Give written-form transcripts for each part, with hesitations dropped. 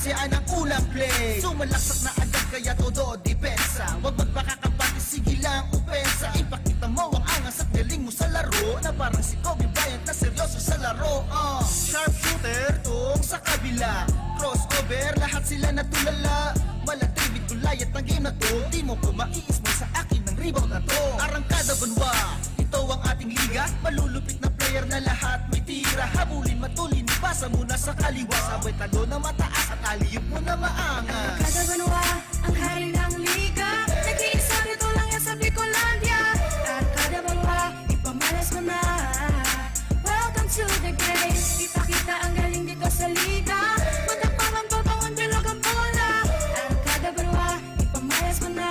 basean ang unang play. Sumalaksak na agad kaya todo depensa. Huwag magpakakabati, sige lang opensa. Ipakita mo ang angas at galing mo sa laro, na parang si Kobe Bryant na seryoso sa laro. Sharpshooter tong sa kabila, crossover, lahat sila natulala. Malatibig gulayat ng game na to, di mo ko maiismo sa akin ng rebound na to. Arangkada Banwa, ito ang ating liga. Malulupit na player na lahat may tira. Habulin, matulin, pasa muna sa kaliwa. Sabay talo na mataas at aliyop mo na maangas. Arangkada Banwa, ang hari ng liga. Nag-iisa rito lang yan sa Bicolandia. Arangkada Banwa, ipamalas mo na. Welcome to the game. Ipakita ang galing dito sa liga. Matakpakan pa bangon bilog ang bola. Arangkada Banwa, ipamalas mo na.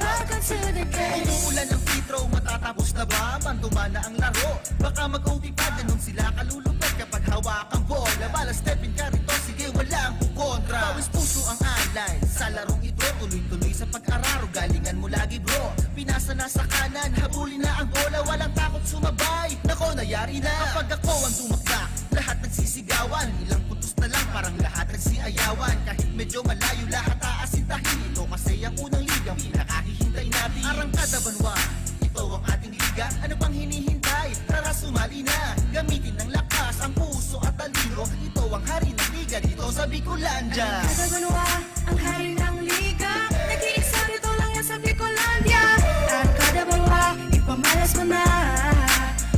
Welcome to the game. Umuulan ng free throw, matatapos na ba? Manduma na ang laro, baka mag-OT pa, ganun sila kalulupit kapag hawak ang bola. Bala stepin ka rito, sige walang kukontra. Pawis puso ang alay, sa larong ito tuloy-tuloy sa pag-araro. Galingan mo lagi bro, pinasa na sa kanan, habulin na ang bola, walang takot sumabay. Nako, nayari na kapag ako ang tumakla, lahat nagsisigawan. Ilang putos na lang, parang lahat nagsiayawan. Kahit medyo malayo, lahat aasintahin. Ito kasi ang unang ligang pinakahihintay natin. Arangkada Banwa, ito ang ating liga. Ano pang hinihintay? Tara sumali na. Gamitin ng lakas, ang puso at talino. Ito ang hari ng liga dito sa Bicolandia. Arangkada Banwa, ang hari ng liga. Nag-iisa rito lang yan sa Bicolandia. Arangkada Banwa, ipamalas mo na.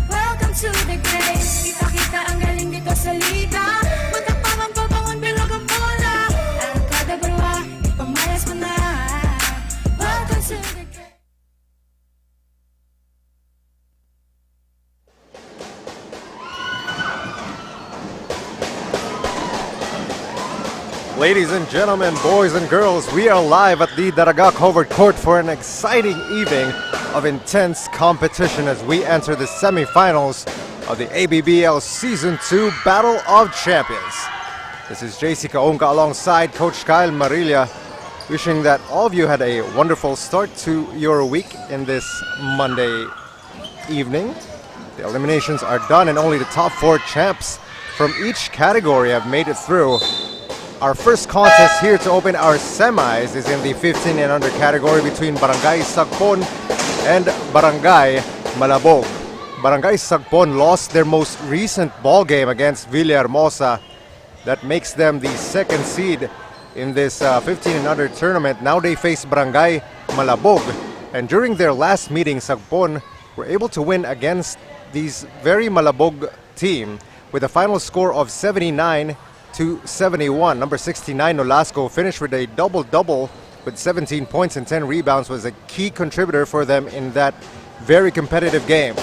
Welcome to the game. Ipakita ang galing dito sa liga. Matakpakan pa bangon bilog ang bola. Arangkada Banwa, ipamalas mo na. Welcome to the game. Ladies and gentlemen, boys and girls, we are live at the Daraga covered court for an exciting evening of intense competition as we enter the semifinals of the ABBL Season 2 Battle of Champions. This is JC Kaongka alongside Coach Kyle Marilla, wishing that all of you had a wonderful start to your week in this Monday evening. The eliminations are done and only the top 4 champs from each category have made it through. Our first contest here to open our semis is in the 15 and under category between Barangay Sagpon and Barangay Malabog. Barangay Sagpon lost their most recent ball game against Villahermosa. That makes them the second seed in this 15 and under tournament. Now they face Barangay Malabog, and during their last meeting, Sagpon were able to win against these very Malabog team with a final score of 79-71. Number 69 Nolasco finished with a double-double with 17 points and 10 rebounds, was a key contributor for them in that very competitive game.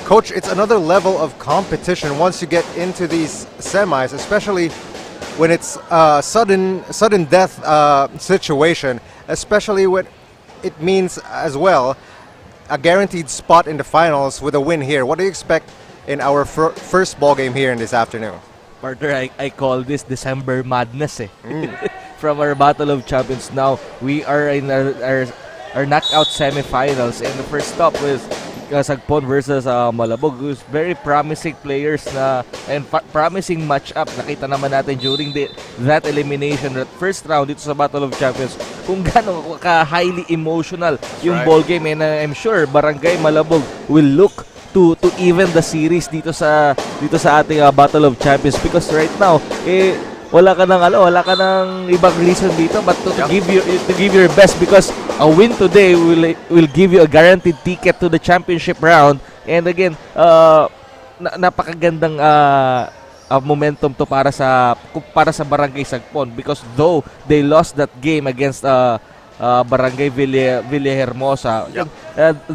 Coach, it's another level of competition once you get into these semis, especially when it's a sudden death situation, especially when it means as well a guaranteed spot in the finals with a win here. What do you expect in our first ball game here in this afternoon? Partner, I call this December madness from our Battle of Champions. Now we are in our knockout semifinals, and the first stop was Sagpon versus Malabog, who's very promising players and promising match-up. Nakita naman natin during that elimination, that first round dito sa Battle of Champions, kung gaano ka-highly emotional yung ball game, and I'm sure Barangay Malabog will look to even the series dito sa ating Battle of Champions, because right now wala ka nang ibang reason dito but to give your best, because a win today will give you a guaranteed ticket to the championship round. And again, napakagandang momentum to para sa Barangay Sagpon, because though they lost that game against Barangay Villahermosa,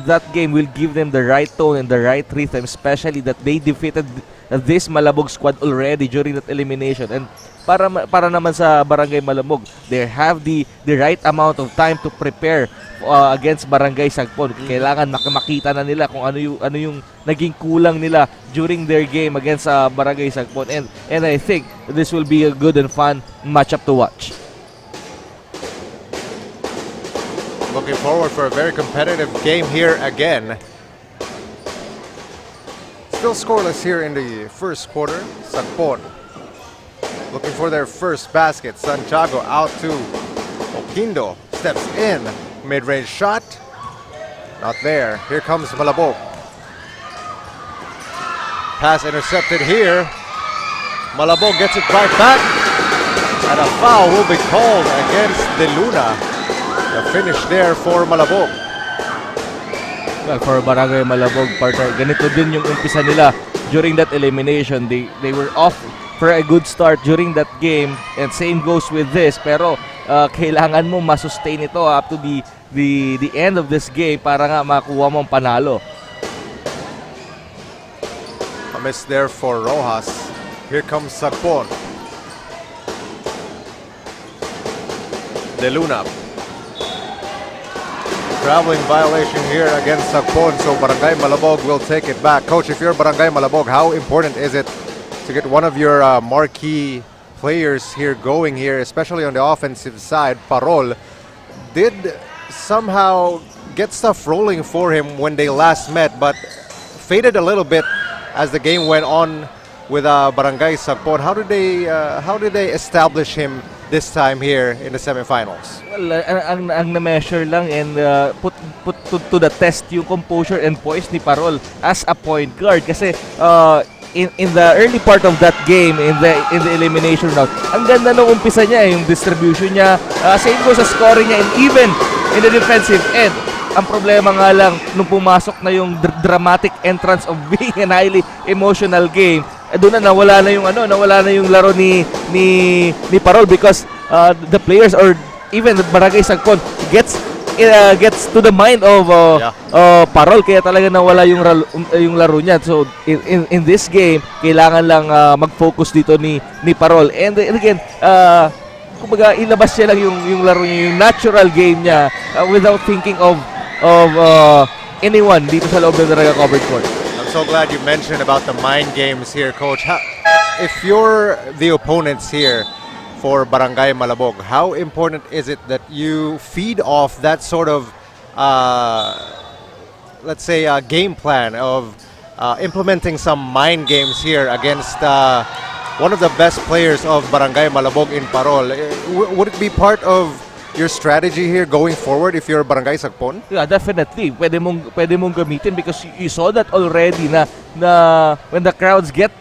that game will give them the right tone and the right rhythm, especially that they defeated this Malabog squad already during that elimination. And para naman sa Barangay Malabog, they have the right amount of time to prepare against Barangay Sagpon. Kailangan makita na nila kung ano yung naging kulang nila during their game against Barangay Sagpon, and I think this will be a good and fun matchup to watch. Looking forward for a very competitive game here again. Still scoreless here in the first quarter. Sagpon looking for their first basket. Santiago out to Oquindo. Steps in. Mid-range shot. Not there. Here comes Malabog. Pass intercepted here. Malabog gets it right back. And a foul will be called against De Luna. The finish there for Malabog. Well, for Barangay Malabog, partner, ganito din yung umpisa nila during that elimination. They were off for a good start during that game, and same goes with this. Pero kailangan mo masustain ito up to the end of this game para nga makuha mong panalo. A miss there for Rojas. Here comes Sagpon. De Luna. Traveling violation here against Sagpon, so Barangay Malabog will take it back. Coach, if you're Barangay Malabog, how important is it to get one of your marquee players here going here, especially on the offensive side? Parol did somehow get stuff rolling for him when they last met, but faded a little bit as the game went on with Barangay Sagpon. How did they establish him this time here in the semifinals? Well, ang na-measure lang and put to the test yung composure and poise ni Parol as a point guard kasi in the early part of that game, in the elimination round, ang ganda nung umpisa niya, yung distribution niya, same goes sa scoring niya, and even in the defensive end. Ang problema nga lang nung pumasok na yung dramatic entrance of being a highly emotional game, doon na nawala na yung laro ni Parol because the players or even the Barangay Sagpon gets to the mind of Parol, kaya talaga nawala yung laro niya. So in this game, kailangan lang mag-focus dito ni Parol. And again, kumbaga ilabas niya lang yung laro niya, yung natural game niya without thinking of anyone dito sa loob ng Daraga covered court. I'm so glad you mentioned about the mind games here, Coach. If you're the opponents here for Barangay Malabog, how important is it that you feed off that sort of, let's say, game plan of implementing some mind games here against one of the best players of Barangay Malabog in Parol? Would it be part of your strategy here going forward if you're Barangay Sagpon? Yeah, definitely. Pwede mong gamitin because you saw that already na when the crowds get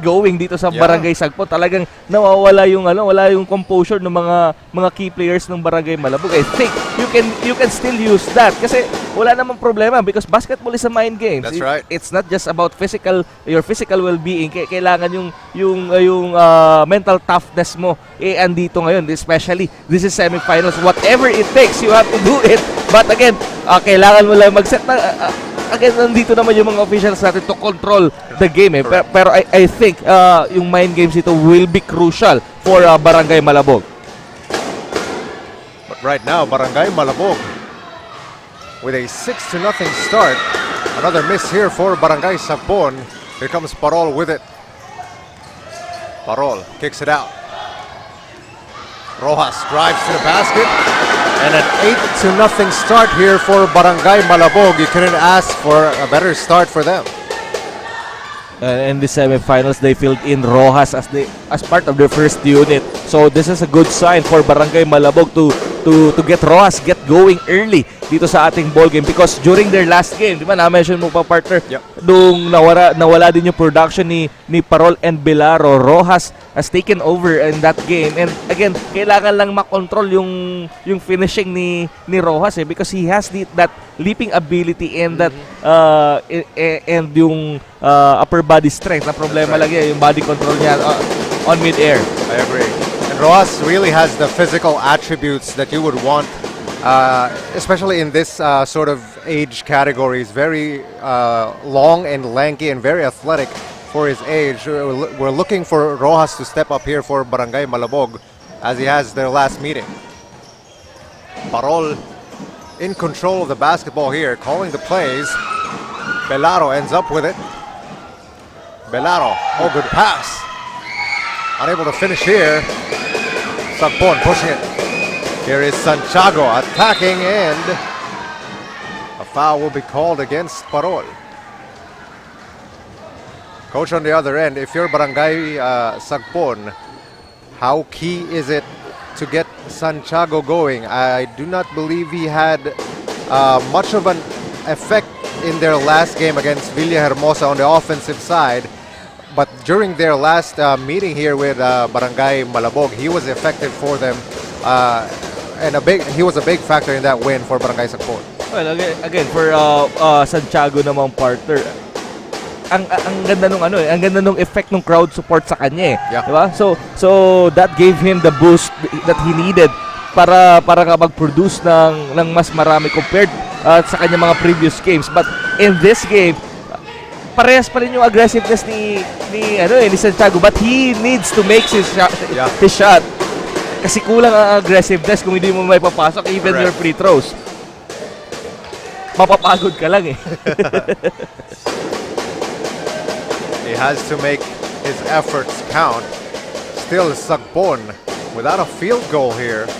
going dito sa Barangay Sagpon, talagang nawawala wala yung composure ng mga key players ng Barangay Malabog. I think you can still use that kasi wala namang problema because basketball is a mind game. That's right. It's not just about your physical well-being. Kailangan yung mental toughness mo andito ngayon, especially this is semifinals. Whatever it takes, you have to do it. But again, kailangan mo lang mag-set na again, nandito naman yung mga officials natin to control the game. Pero I think yung mind games dito will be crucial for Barangay Malabog. But right now, Barangay Malabog with a 6-0 start. Another miss here for Barangay Sagpon. Here comes Parol with it. Parol kicks it out. Rojas drives to the basket. And an 8-0 start here for Barangay Malabog. You couldn't ask for a better start for them. In the semifinals, they filled in Rojas as part of their first unit. So this is a good sign for Barangay Malabog to get Rojas going early dito sa ating ball game because during their last game, di ba na-mention mo pa, partner, nung nawala din yung production ni Parol and Belaro, Rojas has taken over in that game. And again, kailangan lang makontrol yung finishing ni Rojas because he has that leaping ability and that and yung upper body strength. Na problema lang yan, yung body control niya on mid-air. I agree. And Rojas really has the physical attributes that you would want, especially in this sort of age category. He's very long and lanky and very athletic for his age. We're looking for Rojas to step up here for Barangay Malabog as he has their last meeting. Parol in control of the basketball here, calling the plays. Belaro ends up with it. Belaro, good pass. Unable to finish here. Sagpon pushing it. Here is Santiago attacking, and a foul will be called against Parol. Coach, on the other end, if you're Barangay Sagpon, How key is it to get Santiago going? I do not believe he had much of an effect in their last game against Villahermosa on the offensive side. But during their last meeting here with Barangay Malabog, he was effective for them. And he was a big factor in that win for Barangay Sagpon. Well, again for Santiago namang partner, ang ganda nung ang ganda nung effect ng crowd support sa kanya, Yeah. diba? So that gave him the boost that he needed para mag-produce ng mas marami compared sa kanya mga previous games. But in this game, parehas pa rin yung aggressiveness ni Santiago, but he needs to make his shot. Kasi kulang ang aggressiveness kung hindi mo may papasok even your free throws. Mapapagod ka lang eh. He has to make his efforts count. Still Sagpon without a field goal here.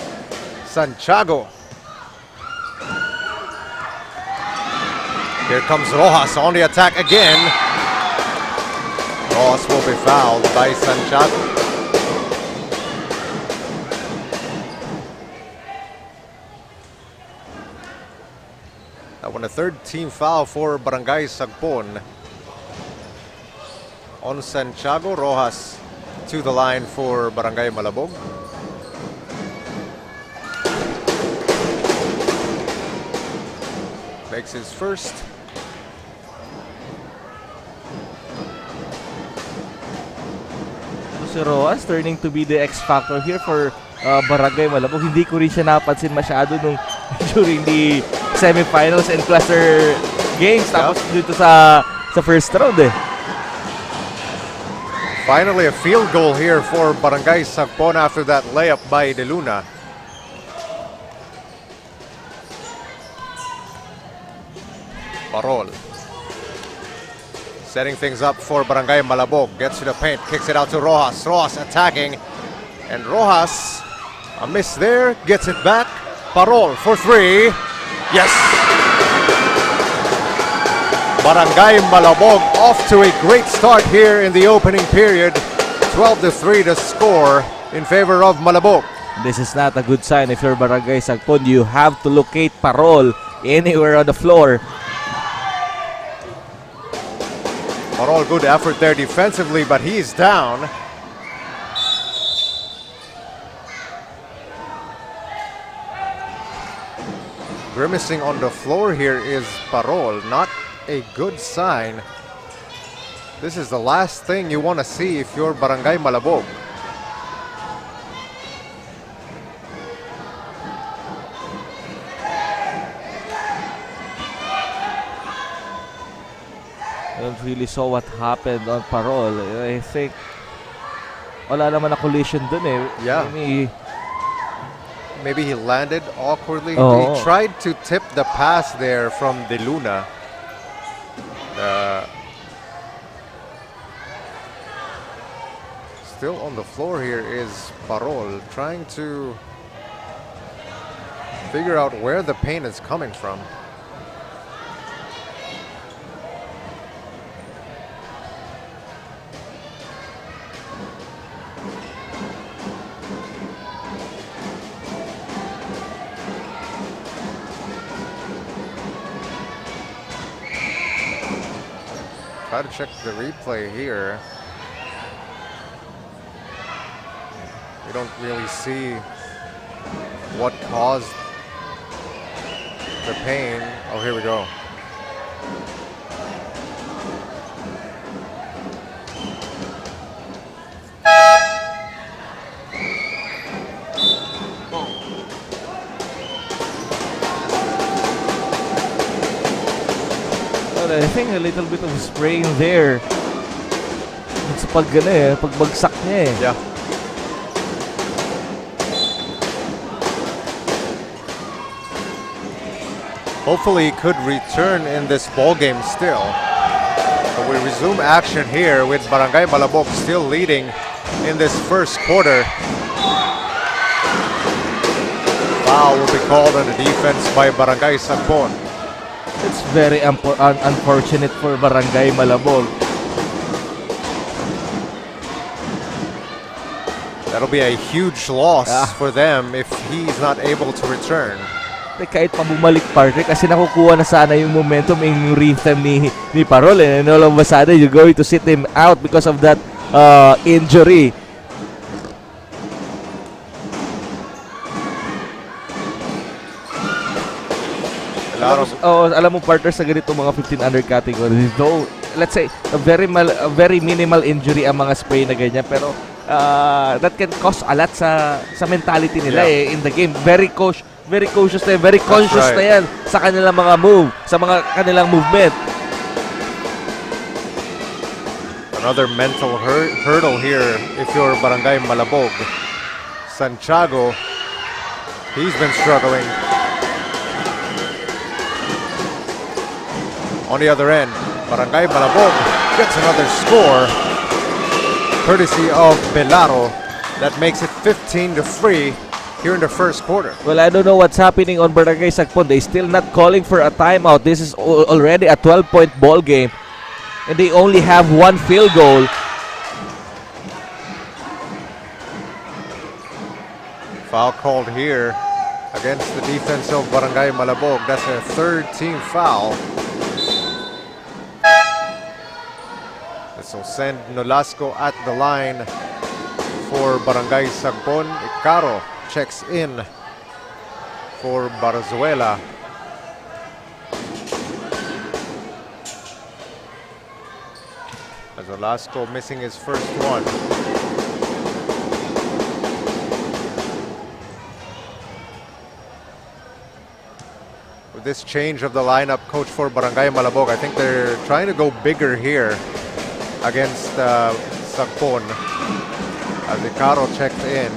Santiago. Here comes Rojas on the attack again. Rojas will be fouled by Santiago. That one a third team foul for Barangay Sagpon. On Santiago, Rojas to the line for Barangay Malabog. Makes his first. Si Rojas turning to be the X factor here for Barangay Malabog. Hindi ko rin siya napansin masyado nung during the semifinals and cluster games. Tapos dito sa first round eh. Finally a field goal here for Barangay Sagpon after that layup by De Luna. Parol. Setting things up for Barangay Malabog. Gets to the paint, kicks it out to Rojas. Rojas attacking. And Rojas, a miss there, gets it back. Parol for three. Yes! Barangay Malabog off to a great start here in the opening period. 12-3 to score in favor of Malabog. This is not a good sign if you're Barangay Sagpon. You have to locate Parol anywhere on the floor. Parol, good effort there defensively, but he's down. Grimacing on the floor here is Parol. Not a good sign. This is the last thing you want to see if you're Barangay Malabog. I don't really saw what happened on Parol. I think wala naman na collision dun eh. Yeah. Maybe he landed awkwardly. Oh. He tried to tip the pass there from De Luna. Still on the floor here is Parol, trying to figure out where the pain is coming from. Try to check the replay here. We don't really see what caused the pain. Oh, here we go. Well, I think a little bit of spraying there. Sa pagbagsak niya eh. Yeah. Hopefully he could return in this ball game still. So we resume action here with Barangay Malabog still leading in this first quarter. Foul will be called on the defense by Barangay Sagpon. It's very unfortunate for Barangay Malabog. That'll be a huge loss for them if he's not able to return. Kahit pa bumalik partner kasi nakukuha na sana yung momentum yung rhythm ni Parol, and all of a sudden you're going to sit him out because of that injury. Alam mo partner, sa ganito mga 15 under category, though let's say a very minimal injury ang mga spray na ganyan, pero that can cause a lot sa mentality nila in the game. Very cautious na yan, very conscious na yan sa kanilang mga move, sa mga kanilang movement. Another mental hurdle here if you're Barangay Malabog. Santiago, he's been struggling. On the other end, Barangay Malabog gets another score courtesy of Belaro. That makes it 15-3 here in the first quarter. Well, I don't know what's happening on Barangay Sagpon. They still not calling for a timeout. This is already a 12-point ball game, and they only have one field goal. Foul called here against the defense of Barangay Malabog. That's a third team foul. This will send Nolasco at the line for Barangay Sagpon. Icaro checks in for Barzuela. As Nolasco missing his first one. With this change of the lineup, coach for Barangay Malabog, I think they're trying to go bigger here against Sagpon. As Icaro checked in.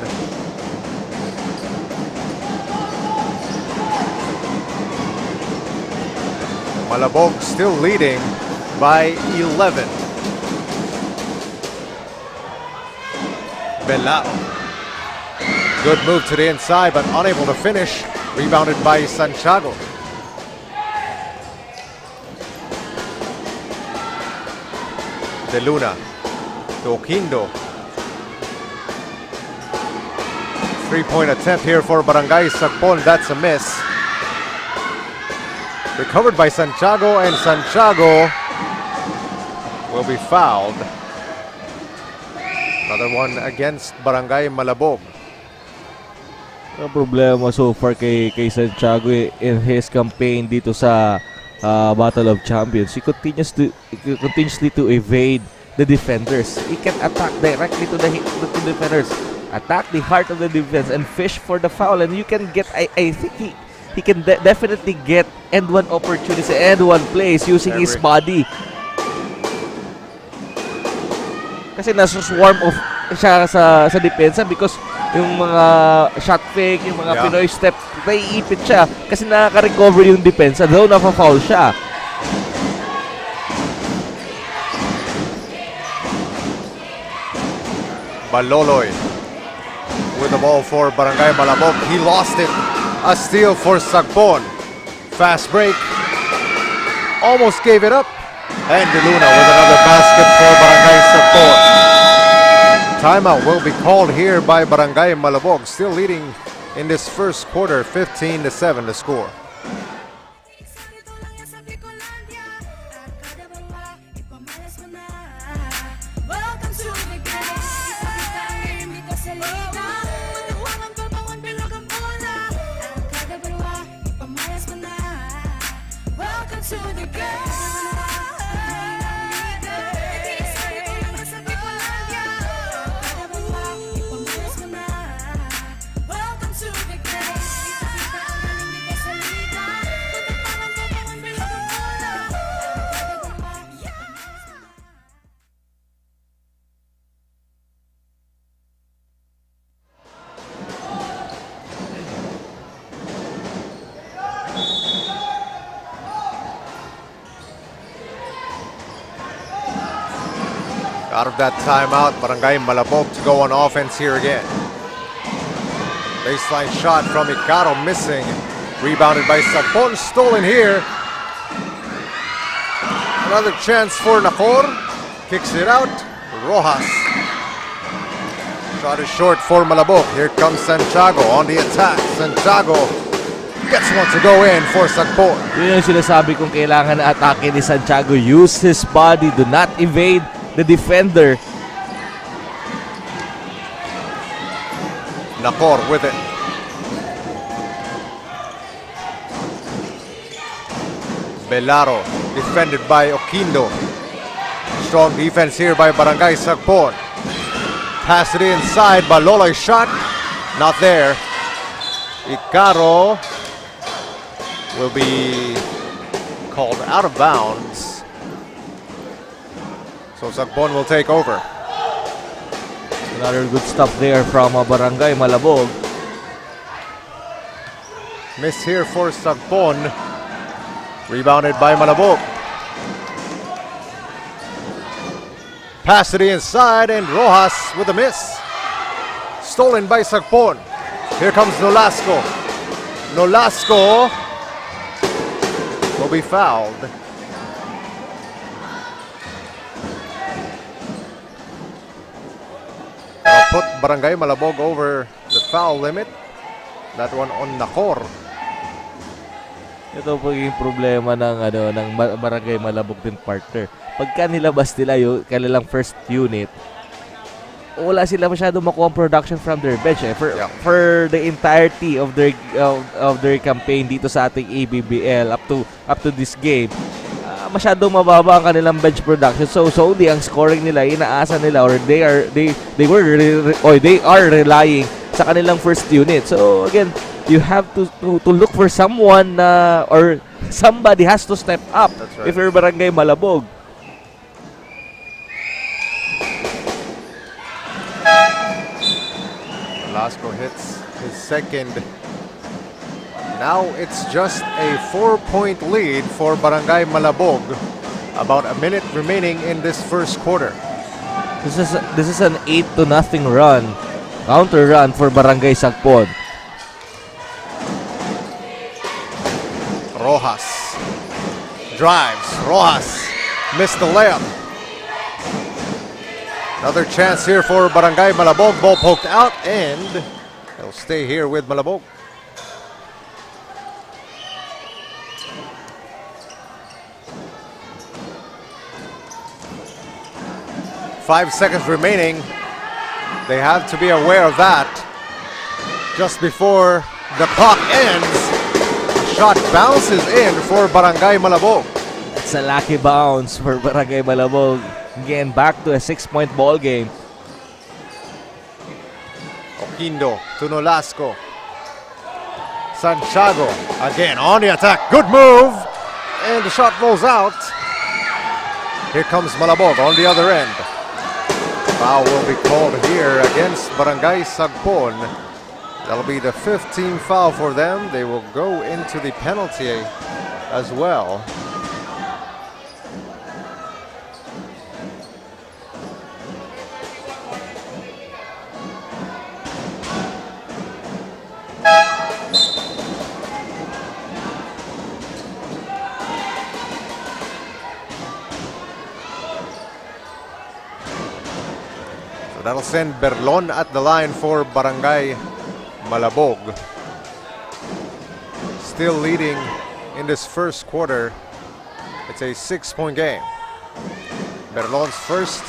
Malabog still leading by 11. Belao. Good move to the inside, but unable to finish. Rebounded by Santiago. De Luna to Oquindo. Three-point attempt here for Barangay Sagpon. That's a miss. Recovered by Santiago, and Santiago will be fouled. Another one against Barangay Malabog. Ang problema so far kay Santiago in his campaign dito sa Battle of Champions, he continuously to evade the defenders. He can attack directly to the defenders, attack the heart of the defense, and fish for the foul. And you can get, I think he can definitely get end one opportunities, end one plays using his body. Kasi nasa-swarm of siya sa depensa because yung mga shot fake, yung mga Pinoy step, naiipit siya kasi nakaka-recover yung depensa, though nafa-foul siya. Baloloy with the ball for Barangay Malabog. He lost it. A steal for Sagpon. Fast break. Almost gave it up. And De Luna with another basket for Barangay Sagpon. Timeout will be called here by Barangay Malabog. Still leading in this first quarter, 15-7 the score. Out of that timeout, Barangay Malabog to go on offense here again. Baseline shot from Icaro missing. Rebounded by Sagpon, stolen here. Another chance for Nacor. Kicks it out. Rojas. Shot is short for Malabog. Here comes Santiago on the attack. Santiago gets one to go in for Sagpon. Yun yung sinasabi kong kailangan na atake ni Santiago. Use his body. Do not evade the defender. Nakor with it. Belaro defended by Oquindo. Strong defense here by Barangay Sagpon. Pass it inside, Baloloy shot. Not there. Icaro will be called out of bounds. So Sagpon will take over. Another good stop there from Barangay Malabog. Miss here for Sagpon. Rebounded by Malabog. Pass it inside and Rojas with a miss. Stolen by Sagpon. Here comes Nolasco. Nolasco will be fouled. They'll put Barangay Malabog over the foul limit. That one on Nakor. Ito po yung problema ng Barangay Malabog din, partner. Pagka nilabas nila yung kanilang first unit, wala sila masyado makuha production from their bench. For the entirety of their campaign dito sa ating ABBL up to this game, masyado mababa ang kanilang bench production. So solely ang scoring nila, inaasa nila, or they are relying sa kanilang first unit. So again, you have to look for someone or somebody has to step up. That's right. If you're Barangay Malabog. Velasco hits his second. Now it's just a 4-point lead for Barangay Malabog. About a minute remaining in this first quarter. This is an 8-0 run. Counter run for Barangay Sagpon. Rojas drives. Rojas missed the layup. Another chance here for Barangay Malabog. Ball poked out and they'll stay here with Malabog. Five seconds remaining. They have to be aware of that. Just before the clock ends, a shot bounces in for Barangay Malabog. It's a lucky bounce for Barangay Malabog. Again, back to a 6-point ball game. Oquindo to Nolasco. Santiago again on the attack. Good move. And the shot rolls out. Here comes Malabog on the other end. Foul will be called here against Barangay Sagpon. That'll be the 15th foul for them. They will go into the penalty as well. That'll send Berlon at the line for Barangay Malabog. Still leading in this first quarter. It's a 6-point game. Berlon's first.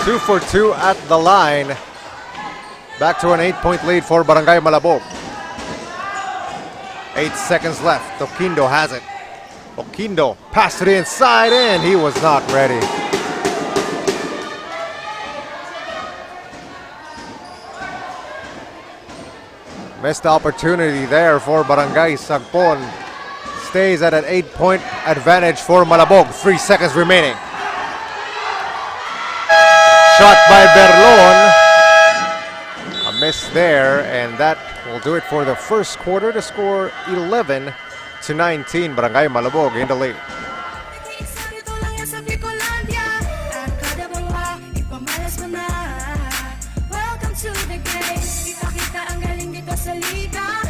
Two for two at the line. Back to an 8-point lead for Barangay Malabog. 8 seconds left. Oquindo has it. Oquindo passed it inside and he was not ready. Missed opportunity there for Barangay Sagpon. Stays at an 8-point advantage for Malabog. 3 seconds remaining. Shot by Berlon. A miss there, and that will do it for the first quarter. To score 11-19, Barangay Malabog in the lead. Nag-iisa rito lang yan sa Bicolandia. Arangkada, Banwa, ipamalas mo na. Welcome to the game. Ipakita ang galing dito sa liga.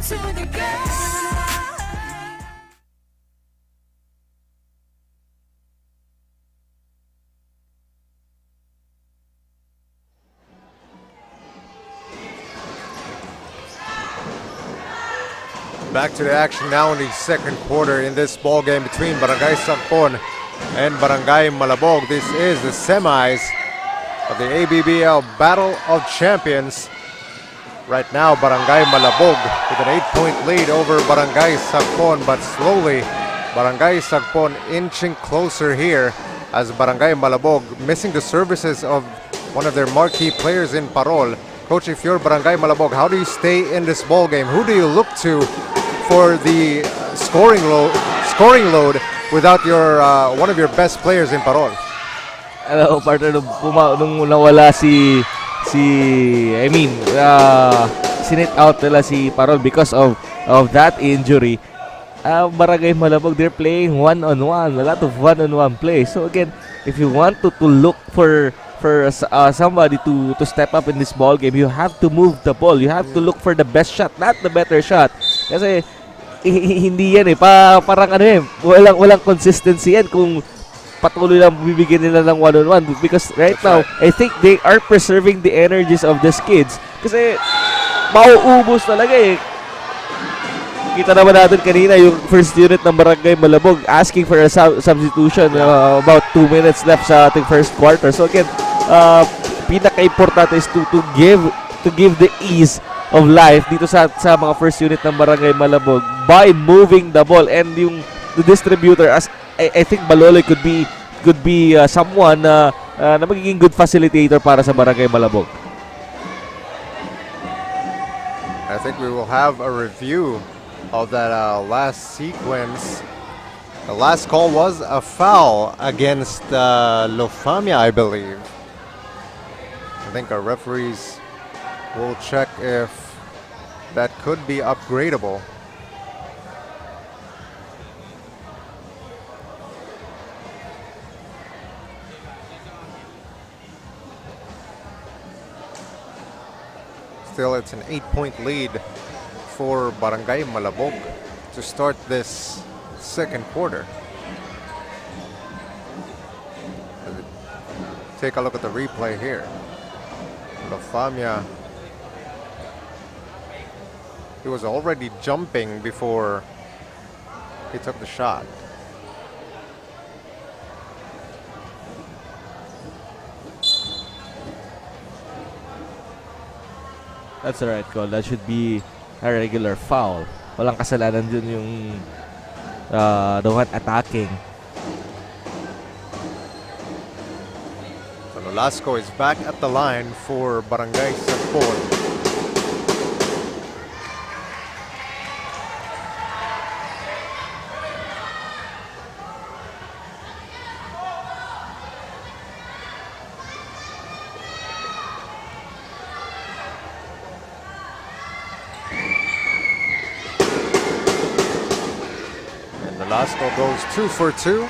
to the game. Back to the action now in the second quarter in this ball game between Barangay Sagpon and Barangay Malabog. This is the semis of the ABBL Battle of Champions. Right now, Barangay Malabog with an 8-point lead over Barangay Sagpon, but slowly Barangay Sagpon inching closer here as Barangay Malabog missing the services of one of their marquee players in Parol. Coach, if you're Barangay Malabog, how do you stay in this ball game? Who do you look to for the scoring load without your one of your best players in Parol? Alam mo, partner, nung nawala sinit out nila si Parol because of that injury. Barangay Malabog, they're playing one-on-one, a lot of one-on-one play. So again, if you want to look for somebody to step up in this ball game, you have to move the ball. You have to look for the best shot, not the better shot. Kasi hindi yan parang walang consistency yan kung patuloy lang bibigyan nila ng one-on-one, because right now, I think they are preserving the energies of these kids kasi mauubos talaga eh. Kita naman natin kanina yung first unit ng Barangay Malabog asking for a substitution about 2 minutes left sa ating first quarter. So again, pinaka-importante is to give the ease of life dito sa mga first unit ng Barangay Malabog by moving the ball, and the distributor, as I think Baloloy could be someone na magiging good facilitator para sa Barangay Malabog. I think we will have a review of that last sequence. The last call was a foul against Lofamia, I believe. I think our referees will check if that could be upgradable. Still, it's an 8-point lead for Barangay Malabog to start this second quarter. Take a look at the replay here. Lofamia, he was already jumping before he took the shot. That's the right call. That should be a regular foul. Walang kasalanan dun yung the one attacking. So Nolasco is back at the line for Barangay Sagpon. Nolasco goes 2 for 2.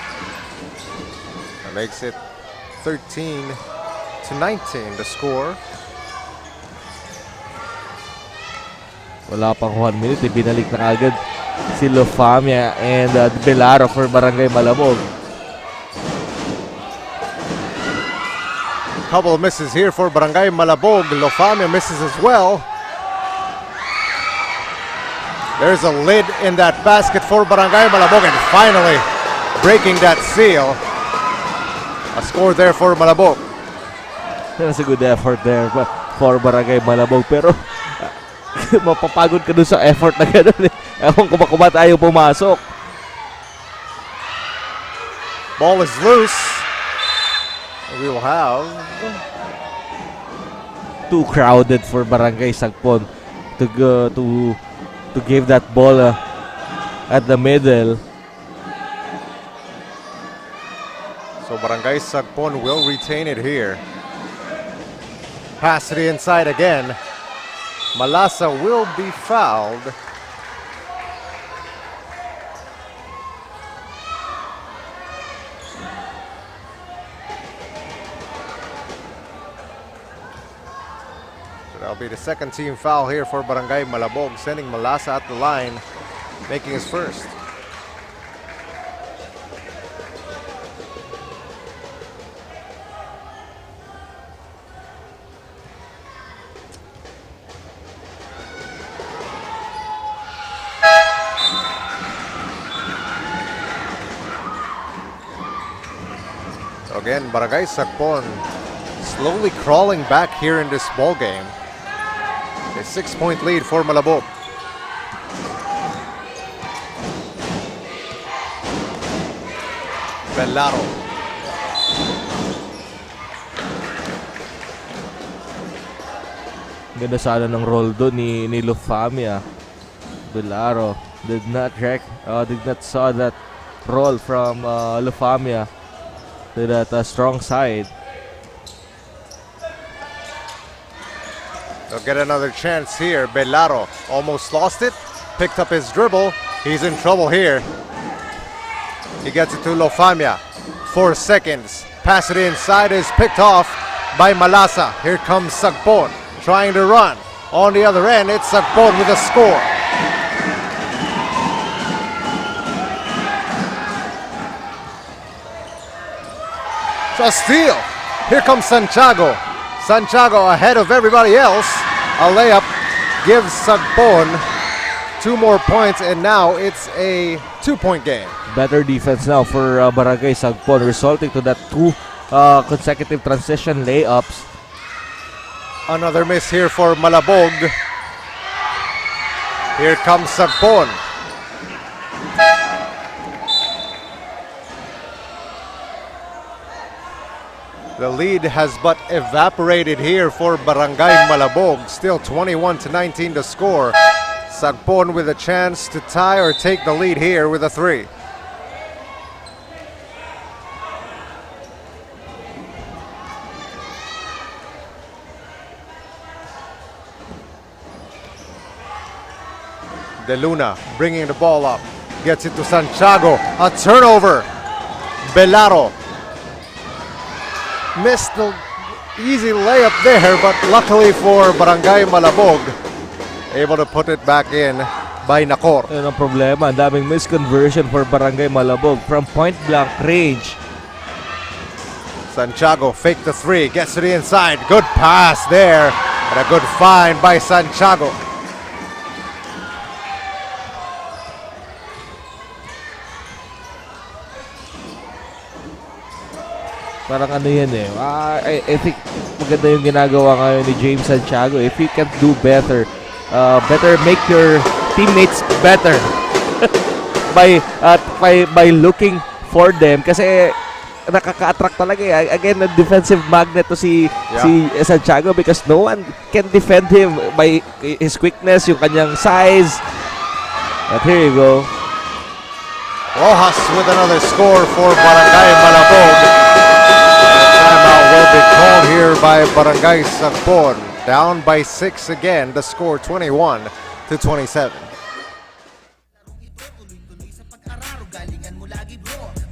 That makes it 13-19 the score. Wala pang 1 minute, binalik na agad si Lofamia and Belaro for Barangay Malabog. Couple of misses here for Barangay Malabog. Lofamia misses as well. There's a lid in that basket for Barangay Malabog, and finally breaking that seal. A score there for Malabog. That's a good effort there for Barangay Malabog, pero mapapagod ka dun sa effort na gano'n eh. Ewan ko ba tayo pumasok. Ball is loose. We will have Too crowded for Barangay Sagpon to give that ball at the middle. So Barangay Sagpon will retain it here. Pass to the inside again. Malasa will be fouled. So that'll That'll be the second team foul here for Barangay Malabog, sending Malasa at the line, making his first. Again, Barangay Sagpon slowly crawling back here in this ball game. A 6-point lead for Malabog. Bellaro. Ganda sana ng roll doon ni Lufamia. Bellaro did not saw that roll from Lufamia to that strong side. They'll get another chance here. Bellaro almost lost it. Picked up his dribble. He's in trouble here. He gets it to Lofamia. 4 seconds. Pass it inside is picked off by Malasa. Here comes Sagpon trying to run. On the other end, it's Sagpon with a score. A steal. Here comes Santiago. Santiago ahead of everybody else. A layup gives Sagpon 2 more points, and now it's a 2-point game. Better defense now for Barangay Sagpon, resulting to that 2 consecutive transition layups. Another miss here for Malabog. Here comes Sagpon. The lead has but evaporated here for Barangay Malabog. Still 21-19 to score. Sagpon with a chance to tie or take the lead here with a 3. De Luna bringing the ball up. Gets it to Santiago. A turnover. Bellaro missed the easy layup there, but luckily for Barangay Malabog, able to put it back in by Nakor. Yan ang problema. Ang daming misconversion for Barangay Malabog from point blank range. Santiago faked the 3, gets it inside. Good pass there, and a good find by Santiago. Parang ano yan eh. I think maganda yung ginagawa ngayon ni James Santiago. If you can do better, better make your teammates better by looking for them. Kasi nakaka-attract talaga eh. Again, a defensive magnet to si Santiago because no one can defend him by his quickness, yung kanyang size. But here you go. Rojas with another score for Barangay Malabog. Timeout will be called here by Barangay Sagpon. Down by 6 again. The score 21-27.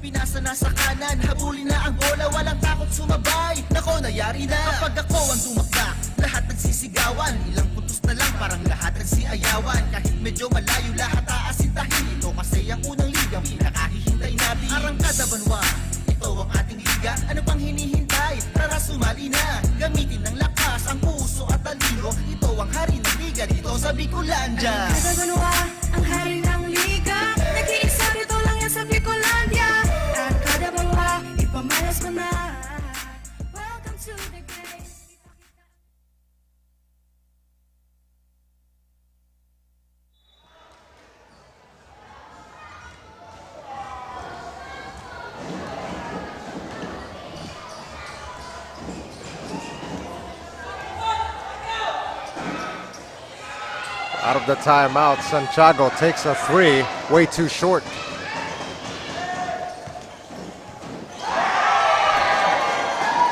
Pinasa na sa kanan, habulin na ang bola, walang takot sumabay. Nako, nayari na kapag ako ang tumakda. Lahat nagsisigawan, ilang putos na lang, parang lahat nagsiayawan. Kahit medyo malayo, lahat aasintahin. Ito kasi ang unang ligang pinakahihintay natin. Arangkada, Banwa, ito ang ating liga. Ano pang hinihintay? Tara sumali na. Gamitin ng lakas, ang puso at talino. Ito ang hari ng liga dito sa Bicolandia. Arangkada, Banwa, ang hari ng liga. Nag-iisa rito lang yan sa Bicolandia. Arangkada, Banwa, ipamalas mo na. Welcome to the game. Out of the timeout, Santiago takes a 3, way too short.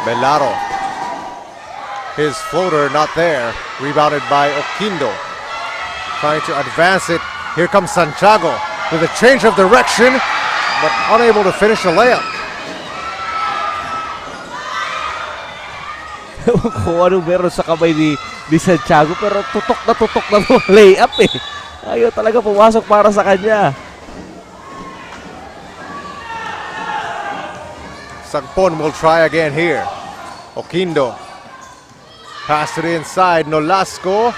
Bellaro. His floater not there. Rebounded by Oquindo. Trying to advance it. Here comes Santiago with a change of direction, but unable to finish the layup. Kung ano meron sa kamay ni Santiago, pero tutok na yung layup eh. Ayaw talaga pumasok para sa kanya. Sagpon will try again here. Oquindo. Pass it inside. Nolasco.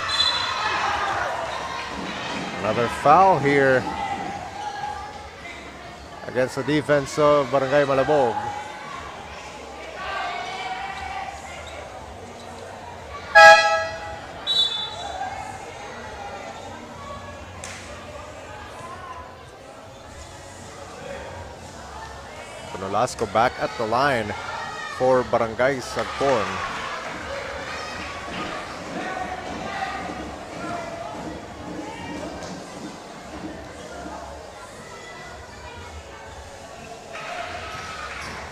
Another foul here against the defense of Barangay Malabog. Nolasco back at the line for Barangay Sagpon.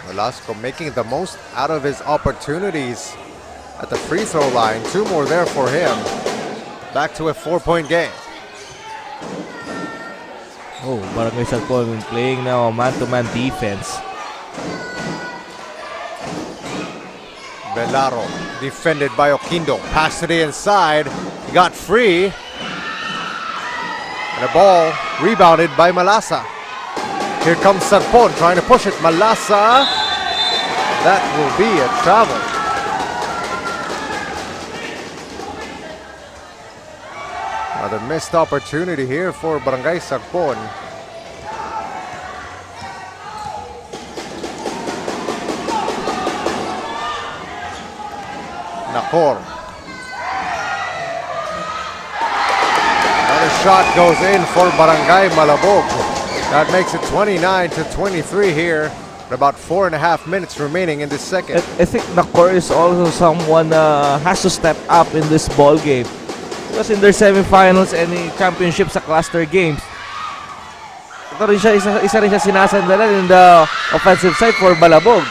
Nolasco making the most out of his opportunities at the free throw line. 2 more there for him. Back to a 4-point game. Oh, Barangay Sagpon playing now a man-to-man defense. Velaro defended by Oquindo. Passed it inside. He got free. And a ball rebounded by Malasa. Here comes Sagpon trying to push it. Malasa. That will be a travel. Another missed opportunity here for Barangay Sagpon. Nakor. Another shot goes in for Barangay Malabog. That makes it 29-23 here. About 4.5 minutes remaining in this second. I think Nakor is also someone has to step up in this ball game. Because in their semifinals and championship sa cluster games, ito rin siya, isa rin siya sinasandalan in the offensive side for Malabog.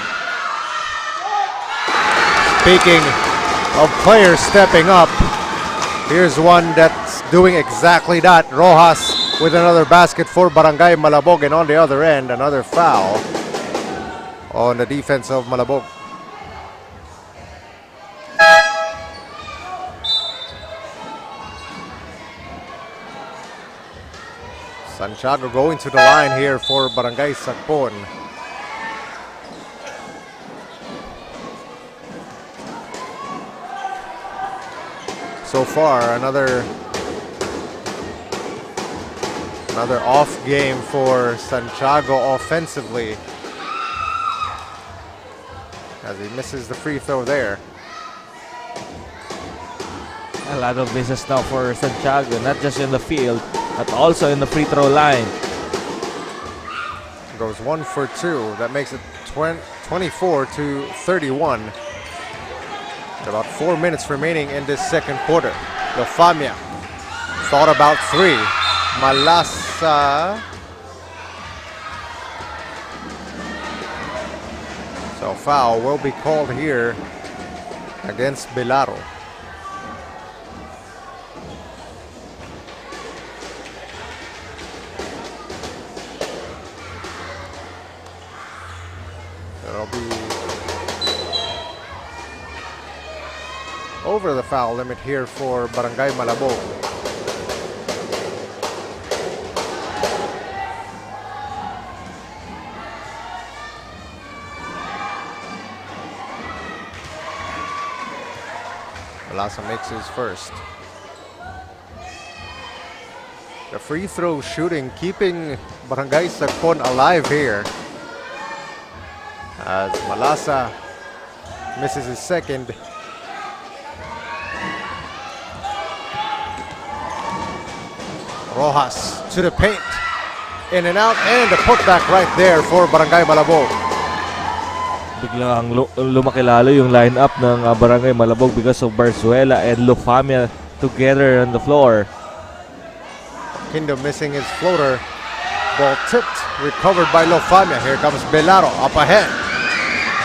Speaking of players stepping up, here's one that's doing exactly that. Rojas with another basket for Barangay Malabog, and on the other end, another foul on the defense of Malabog. Santiago going to the line here for Barangay Sagpon. So far, another off game for Santiago offensively, as he misses the free throw there. A lot of misses now for Santiago, not just in the field, but also in the free throw line. Goes 1 for 2. That makes it 24-31. About 4 minutes remaining in this second quarter. Lofamia thought about 3. Malasa. So foul will be called here against Velaro. That'll be over the foul limit here for Barangay Malabog. Malasa makes his first. The free throw shooting keeping Barangay Sagpon alive here, as Malasa misses his second. Rojas to the paint, in and out, and a putback right there for Barangay Malabog. Biglang lumaki lalo yung lineup ng Barangay Malabog because of Barzuela and Lofamia together on the floor. Kindo missing his floater. Ball tipped, recovered by Lofamia. Here comes Velaro up ahead.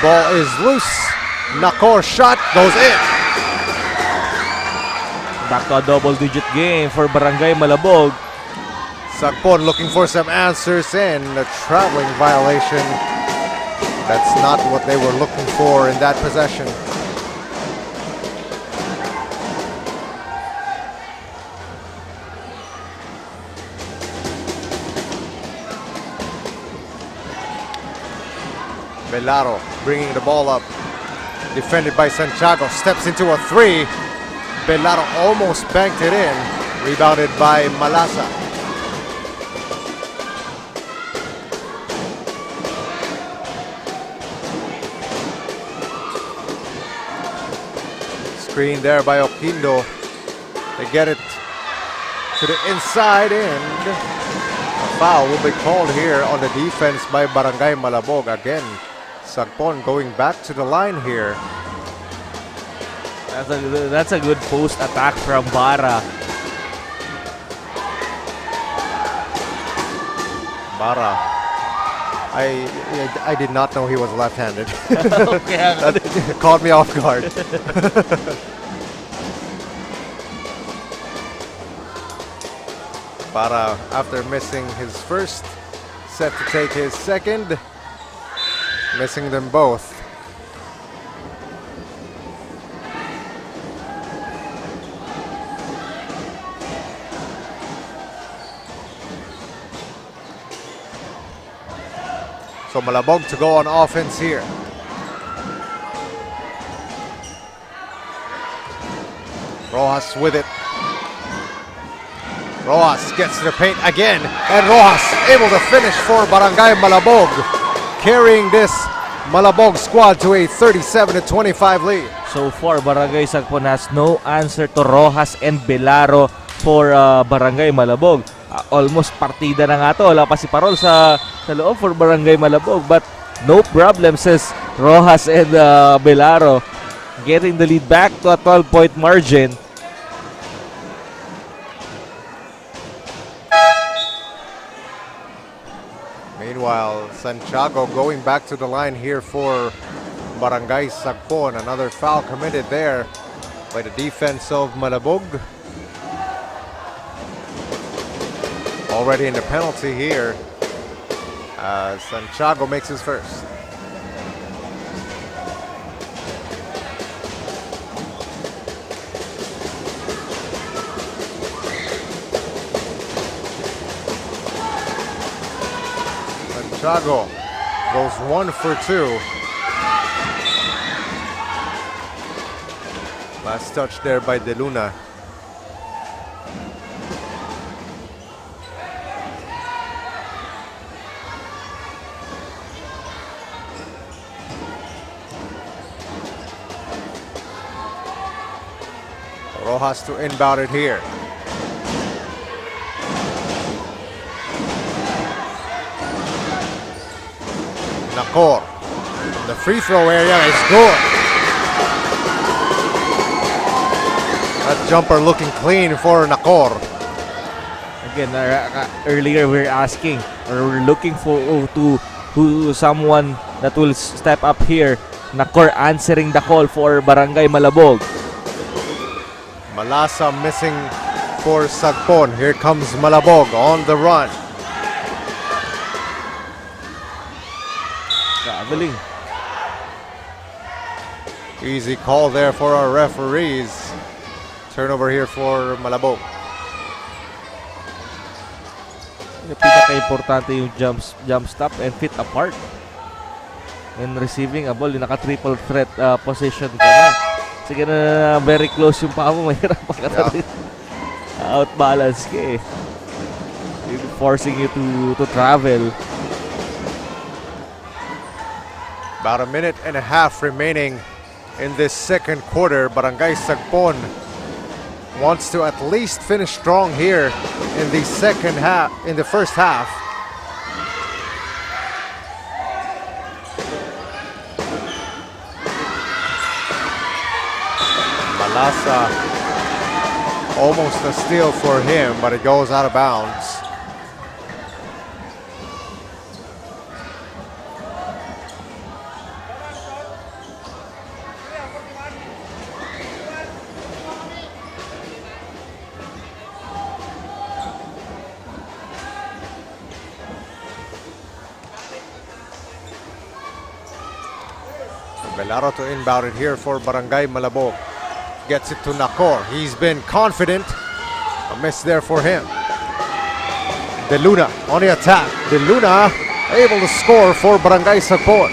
Ball is loose. Nakor shot goes in. Back to a double-digit game for Barangay Malabog. Sagpon looking for some answers, and a traveling violation. That's not what they were looking for in that possession. Belaro bringing the ball up. Defended by Santiago. Steps into a three. Belaro almost banked it in. Rebounded by Malasa. Screen there by Oquindo. They get it to the inside and a foul will be called here on the defense by Barangay Malabog. Again, Sagpon going back to the line here. That's a good post attack from Bara. Bara. I did not know he was left-handed. Okay. That caught me off guard. Bara, after missing his first, set to take his second, missing them both. So Malabog to go on offense here. Rojas with it. Rojas gets to the paint again, and Rojas able to finish for Barangay Malabog, carrying this Malabog squad to a 37-25 lead. So far, Barangay Sagpon has no answer to Rojas and Belaro for Barangay Malabog. Almost partida na nga to. Wala pa si Parol sa loob for Barangay Malabog, but no problem, says Rojas and Belaro, getting the lead back to a 12-point margin. Meanwhile, Santiago going back to the line here for Barangay Sagpon. Another foul committed there by the defense of Malabog. Already in the penalty here. Santiago makes his first. Santiago goes 1 for 2. Last touch there by De Luna. Rojas to inbound it here. Nakor. The free throw area is good. That jumper looking clean for Nakor. Again, earlier we're asking, or we're looking for to someone that will step up here. Nakor answering the call for Barangay Malabog. Malasa missing for Sagpon. Here comes Malabog on the run. Traveling. Easy call there for our referees. Turnover here for Malabog. Pinaka-importante yung jump stop and fit apart. And receiving a ball, yung naka-triple threat position ka na. Sige na, very close yung paa mo, mahirap pagkatalit. Outbalance ka eh. Forcing you to travel. About a minute and a half remaining in this second quarter. Barangay Sagpon wants to at least finish strong here in the first half. Malasa, almost a steal for him, but it goes out of bounds. Belaro to inbound it here for Barangay Malabog. Gets it to Nakor. He's been confident. A miss there for him. De Luna on the attack. De Luna able to score for Barangay Sagpon.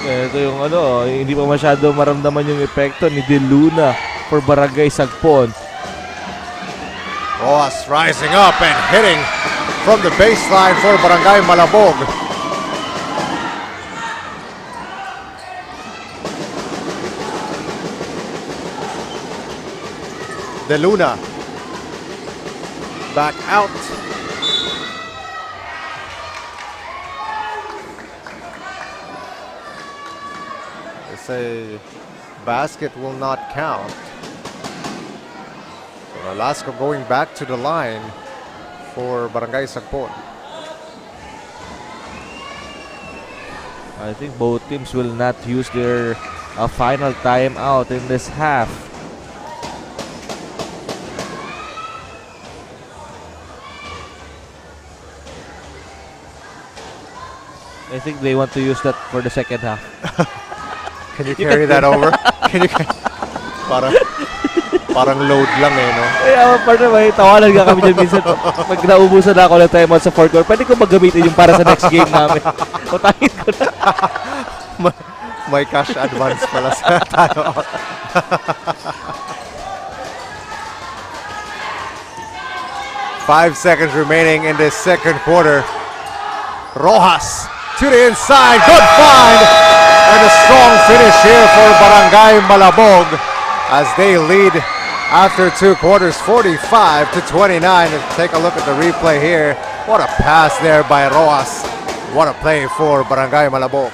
Ito yung ano, hindi pa masyado maramdaman yung epekto ni De Luna for Barangay Sagpon. Rojas rising up and hitting from the baseline for Barangay Malabog. De Luna back out. They say basket will not count. So Velasco going back to the line for Barangay Sagpon. I think both teams will not use their final timeout in this half. I think they want to use that for the second half. Can you carry that over? Can you parang load lang eh, no? Kaya partner, may tawanan nga kami dyan minsan. Pag naubusan na ako ng timeout sa fourth quarter, pwede ko maggamitin yung para sa next game namin. Utangin ko na. May cash advance pala sa timeout. Five seconds remaining in this second quarter. Rojas to the inside, good find, and a strong finish here for Barangay Malabog as they lead after two quarters, 45 to 29. Take a look at the replay here. What a pass there by Rojas. What a play for Barangay Malabog.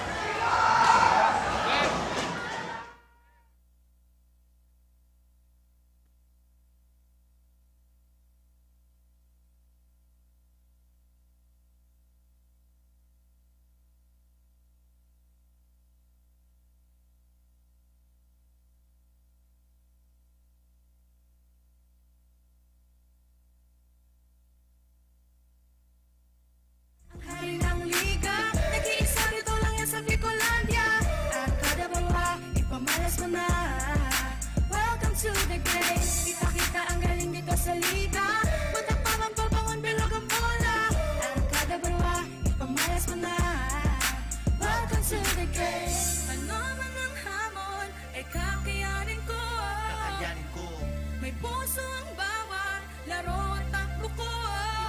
Hari ng liga, nag-iisa rito lang yan sa Bicolandia. Arangkada Banwa, ipamalas mo na. Welcome to the game. Kita-kita ang galing dito sa liga. Matakpangan, pabangon, bilog ang bola. Arangkada Banwa, ipamalas mo na. Welcome to the game. Ano man ang hamon, ay kakayanin ko. Kakayanin ko, May puso ang bawat laro at takbo ko.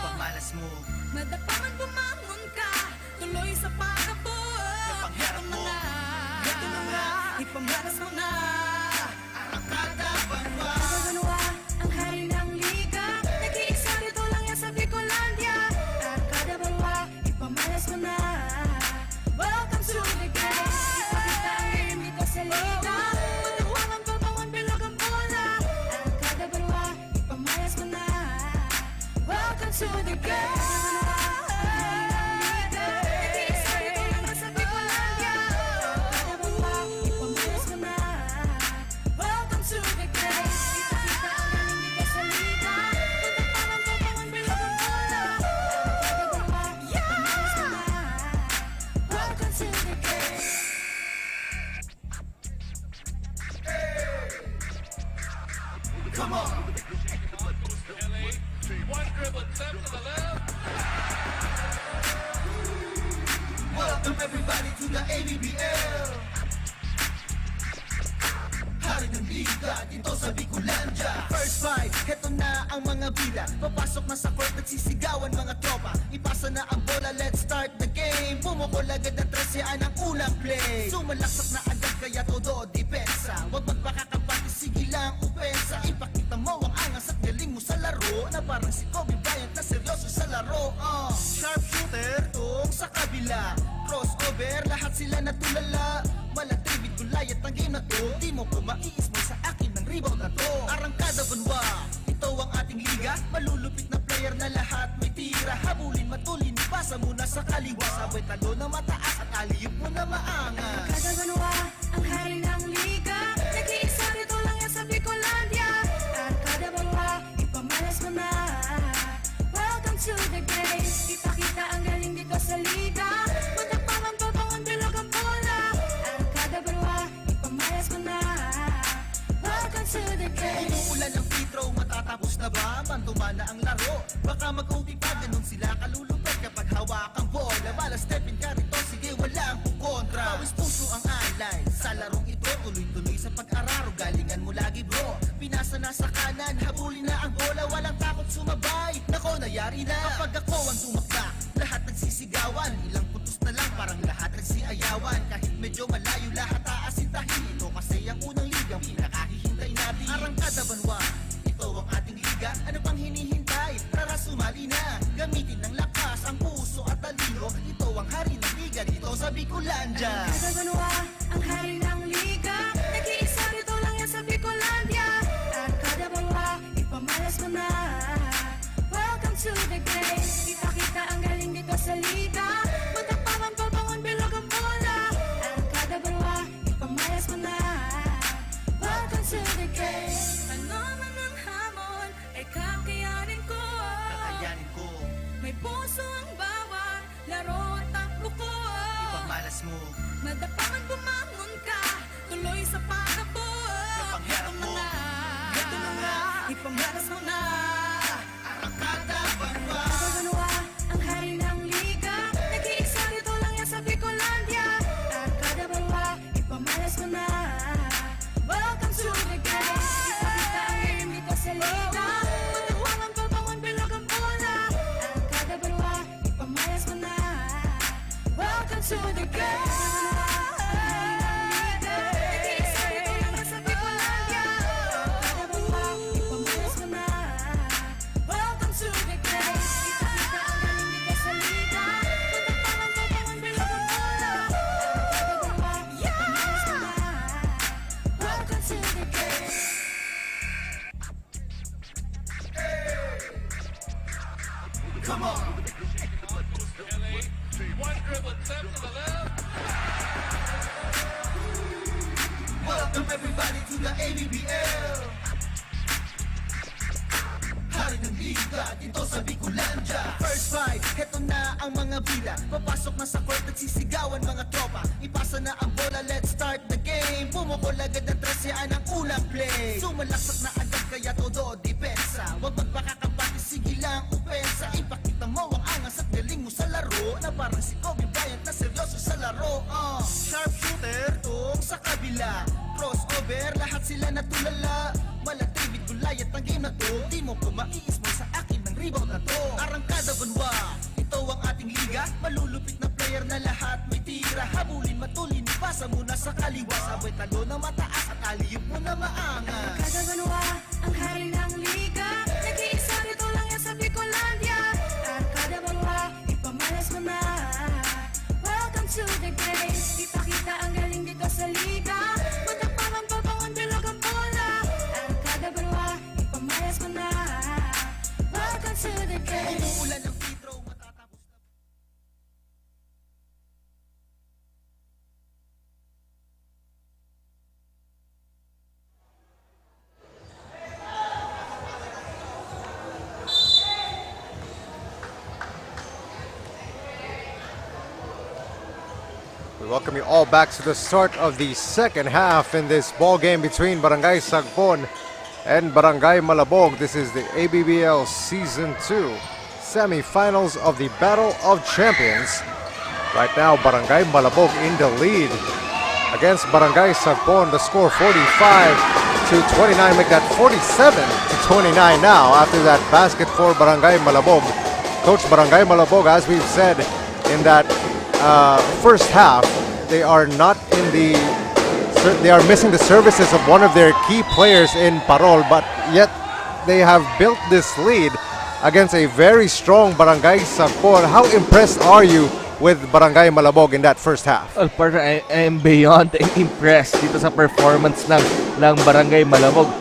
ipagmalas mo. Madapaman bumangon ka, tuloy sa pag-abot. Pangarap mo, Ito na nga, ipamalas mo na. Arangkada Banwa. Banwa, ang hari ng liga. Nag-iisa rito lang yan sa Bicolandia. Arangkada Banwa, ipamalas mo na. Welcome to the game. Ipakita ang game dito sa liga. Matuwangan, pabangon, bilog ang bola. Arangkada Banwa, ipamalas mo na. Welcome to the game. Come on. Welcome everybody to the ABBL. Hari ng liga dito sa Bicolandia. First five, heto na ang mga bila. Papasok na sa court, nagsisigawan mga tropa. Ipasa na ang bola, let's start the game. Bumukol agad na 13 ang unang play. Sumalaksak na agad kaya todo depensa. Huwag magpakakapati, sige lang upensa. Ipakita mo ang angas at galing mo sa laro. Na parang si Kobe Bryant na seryoso sa laro. Sharpshooter, tong sa kabila. Crossover, lahat sila natulala. Malatribid gulayat ang game na to. Di mo ko maiis mo sa akin ng rebound na to. Arangkada Banwa, ito ang ating liga. Malulupit na player na lahat may tira. Habulin, matulin, ipasa muna sa kaliwa. Sabay talo na mataas at aliyip mo na maangas. Arangkada Banwa, ang hari ng liga. Nag-iisa rito lang yan sa Bicolandia. Arangkada Banwa, ipamalas mo na. Welcome to the game. Ipakita ang galing dito sa liga. Matakpangan, pabangon, bilog ang bola. Arangkada Banwa, ipamalas mo na. Welcome to the game. Umuulan ng free throw, matatapos na ba? Mantumana ang laro. Baka mag-OT pa, ganun sila kalulupit kapag hawak ang bola. Bala step in ka rito, sige walang kukontra. Pawis puso ang nangyayari na. Kapag ako ang tumakda, lahat nagsisigawan. Ilang putos na lang, parang lahat nagsiayawan. Kahit medyo malayo, lahat aasintahin. Ito kasi ang unang ligang pinakahihintay natin. Arangkada Banwa, ito ang ating liga. Ano pang hinihintay? Tara sumali na. Gamitin ng lakas, ang puso at talino. Ito ang hari ng liga dito sa Bicolandia. Arangkada Banwa, ang hari ng liga. Nag-iisa rito lang yan sa Bicolandia. Arangkada Banwa, ipamalas mo na. Welcome to the game. Ipakita ang galing dito sa liga. Magtakpangan, pabangon, bilog ang bola. Arangkada Banwa, ipamalas mo na. Welcome to the game. Ano man ang hamon, ay kakayanin ko. Kakayanin ko, May puso ang bawat laro at takbo ko. ipamalas mo. Madapangan bumangon ka, tuloy sa pagkabo. Pangarap mo, Ito na nga, ipamalas mo na. Arangkada Banwa. Arangkada Banwa, ang hari ng liga. Nag-iisa rito lang yan sa Bicolandia. Arangkada Banwa, ipamalas mo na. Welcome to the game. Ipakita ang game dito sa liga. Matawangan, pabangon, bilog ang bola. Arangkada Banwa, ipamalas mo na. Welcome to the game. Nag-iisa rito lang yan sa Bicolandia. Arangkada Banwa, ipamalas mo na. Welcome to the game. Ipakita ang galing dito sa liga. Matapangan, pabangon, bilog ang bola. Arangkada Banwa, ipamalas mo na. Welcome to the game. Come on. Welcome everybody to the ABBL. Hari ng liga dito sa Bicolandia. First five, heto na ang mga bida. Papasok na sa court, nagsisigawan mga tropa. Ipasa na ang bola, let's start the game. Pumukol agad ang trasyaan ang unang play. Sumalaksak na agad kaya todo depensa. Huwag magpakakabati, sige lang upensa. Ipakita mo ang angas at galing mo sa laro. Na parang si Kobe Bryant na seryoso sa laro. Sharpshooter, tong sa kabila. Crossover, lahat sila natulala. Mala David Goliath ang game na to. Di mo ko maiismo sa akin ng rebound na to. Arangkada Banwa, ito ang ating liga. Malulupit na player na lahat may tira. Habulin, matulin, ipasa muna sa kaliwa. Sabay talo na mataas at aliyip mo na maangas. Arangkada Banwa, ang hari ng liga. Nag-iisa rito lang yan sa Bicolandia. Arangkada Banwa, ipamalas mo na. Welcome to the game. Ipakita ang galing dito sa liga. Magtakpangan, pabangon, bilog ang bola. Arangkada Banwa, ipamalas mo na. Welcome to the game. Umuulan ng free throw, matatapos na. We welcome you all back to the start of the second half in this ball game between Barangay Sagpon and Barangay Malabog. This is the ABBL Season 2 semifinals of the Battle of Champions. Right now, Barangay Malabog in the lead against Barangay Sagpon. The score 45-29, make that 47-29 now after that basket for Barangay Malabog. Coach, Barangay Malabog, as we've said in that first half, they are missing the services of one of their key players in Parol, but yet they have built this lead against a very strong Barangay Sagpon. How impressed are you with Barangay Malabog in that first half? Well, partner, I am beyond impressed dito sa performance ng Barangay Malabog.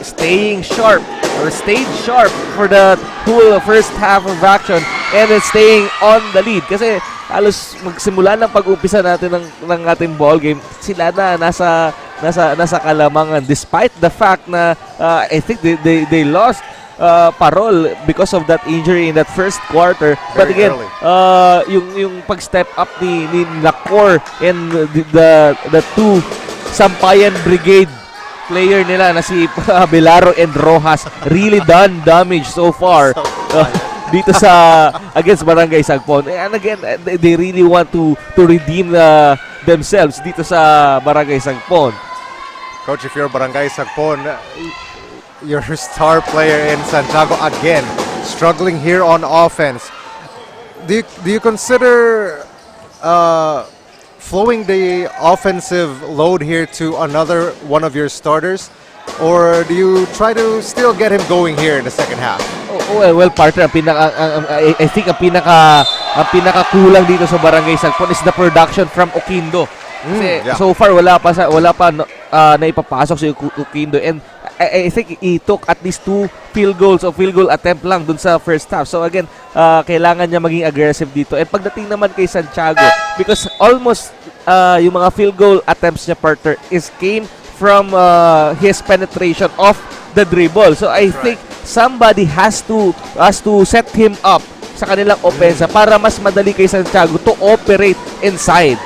Staying sharp or stayed sharp for the whole first half of action and then staying on the lead. Kasi halos magsimula ng pag-umpisa natin ng ating ball game, sila na nasa kalamangan despite the fact na I think they lost Parol because of that injury in that first quarter. But again, yung pag-step up ni Lacor and the two Sampayan Brigade player nila na si Belaro and Rojas really done damage so far dito sa against Barangay Sagpon. And again, they really want to redeem themselves dito sa Barangay Sagpon. Coach, if you're Barangay Sagpon, your star player in Santiago again struggling here on offense. Do you consider flowing the offensive load here to another one of your starters? Or do you try to still get him going here in the second half? Well, partner, I think ang pinaka kulang dito sa Barangay Sagpon is the production from Oquindo. Kasi so far wala pa naipapasok si Oquindo, and I think he took at least 2 field goal attempt lang dun sa first half. So again, kailangan niya maging aggressive dito. And pagdating naman kay Santiago, because almost yung mga field goal attempts niya, partner, came from his penetration of the dribble. So I think somebody has to set him up sa kanilang opensa para mas madali kay Santiago to operate inside.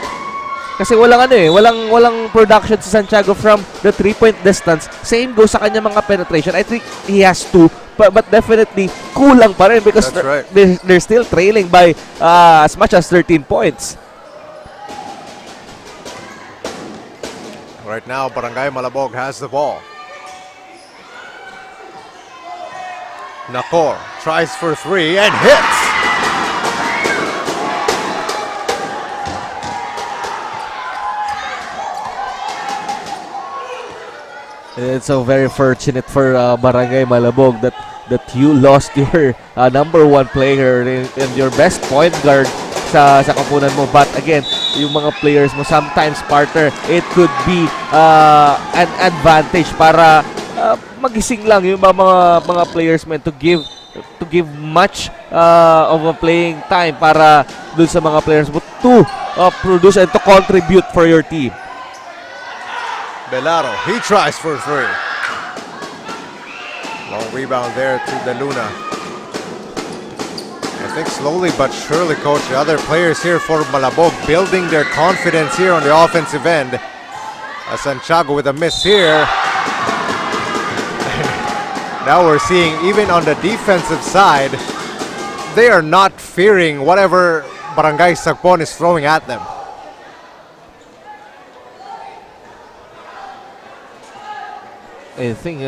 Kasi walang production si Santiago from the 3-point distance. Same goes sa kanya mga penetration. I think he has to, but definitely kulang pa rin because they're still trailing by as much as 13 points. Right now, Barangay Malabog has the ball. Nakor tries for 3 and hits. It's so very fortunate for Barangay Malabog that you lost your number 1 player and your best point guard sa kapunan mo. But again, yung mga players mo, sometimes, partner, it could be an advantage para magising lang yung mga players mo to give much of a playing time para dun sa mga players mo to produce and to contribute for your team. Belaro, he tries for 3. Long rebound there to De Luna. I think slowly but surely, coach, the other players here for Malabog building their confidence here on the offensive end. Santiago with a miss here. Now we're seeing even on the defensive side, they are not fearing whatever Barangay Sagpon is throwing at them. I think in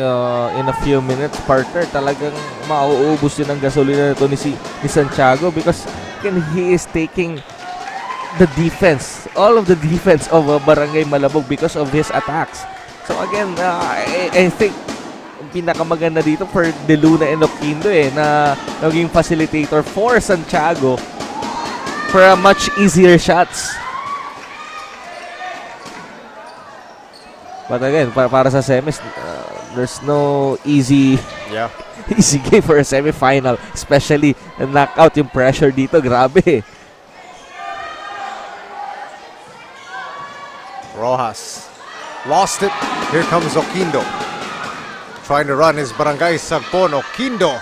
a few minutes, partner, talagang mauubos din ang gasolina nito ni Santiago because he is taking the defense, all of the defense of Barangay Malabog because of his attacks. So again, I think pinakamaganda dito for De Luna and Oquindo na naging facilitator for Santiago for a much easier shots. But again, para sa semis, there's no easy game for a semifinal, especially knockout yung pressure dito, grabe. Rojas lost it. Here comes Oquindo. Trying to run his Barangay Sagpon. Oquindo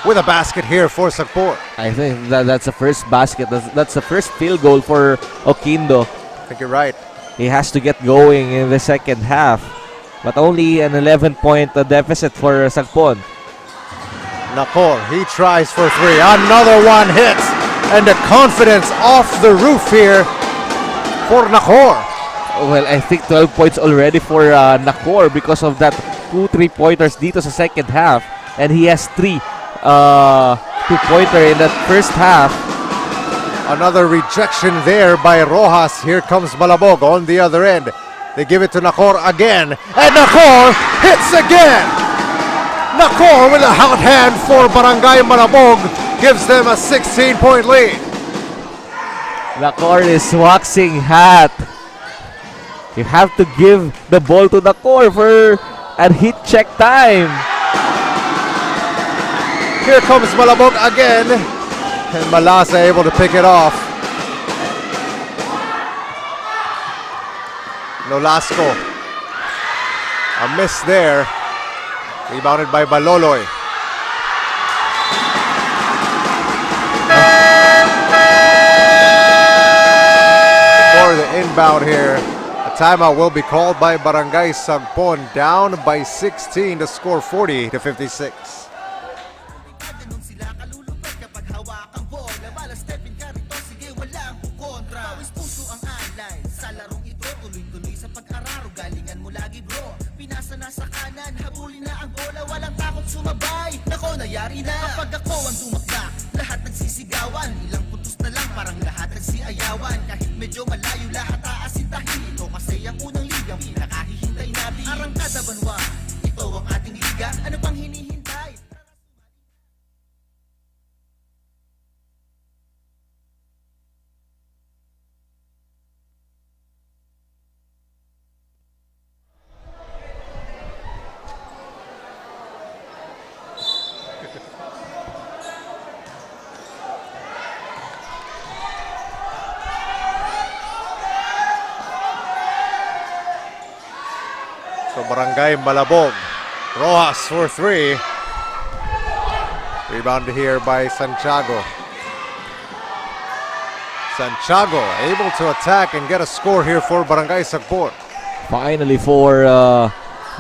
with a basket here for Sagpon. I think that's the first basket. That's the first field goal for Oquindo. I think you're right. He has to get going in the second half. But only an 11-point deficit for Sagpon. Nakor, he tries for 3. Another one hits. And the confidence off the roof here for Nakor. Well, I think 12 points already for Nakor because of that 2 3-pointers dito sa second half. And he has 3 2-pointer in that first half. Another rejection there by Rojas. Here comes Malabog on the other end. They give it to Nakor again. And Nakor hits again. Nakor with a hot hand for Barangay Malabog. Gives them a 16-point lead. Nakor is waxing hot. You have to give the ball to Nakor for a hit check time. Here comes Malabog again. And Malasa able to pick it off. Nolasco. A miss there. Rebounded by Baloloy. For the inbound here, a timeout will be called by Barangay Sagpon, down by 16 to score 40-56. Sumabay, nako nayari na kapag ako ang Barangay Malabog. Rojas for 3. Rebound here by Santiago. Santiago able to attack and get a score here for Barangay Sagpon. Finally for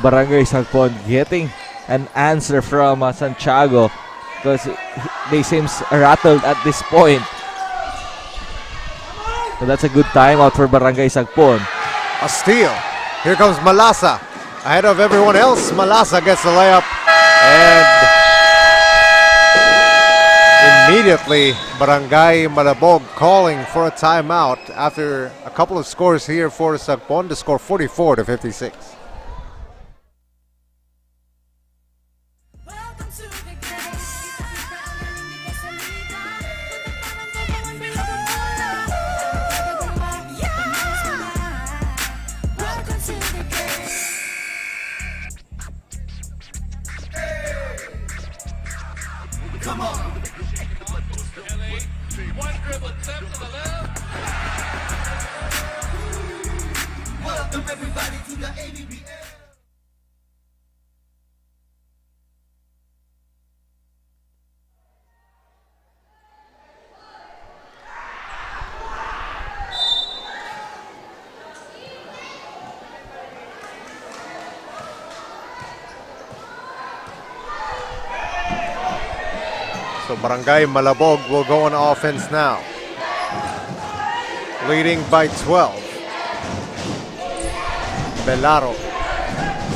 Barangay Sagpon getting an answer from Santiago, because they seems rattled at this point. So that's a good timeout for Barangay Sagpon. A steal. Here comes Malasa. Ahead of everyone else, Malasa gets the layup. And immediately, Barangay Malabog calling for a timeout after a couple of scores here for Sagpon to score 44-56. Welcome to the game. Welcome to the game. Come on. Welcome everybody to the ABBL. So Barangay Malabog will go on offense now. Leading by 12. Belaro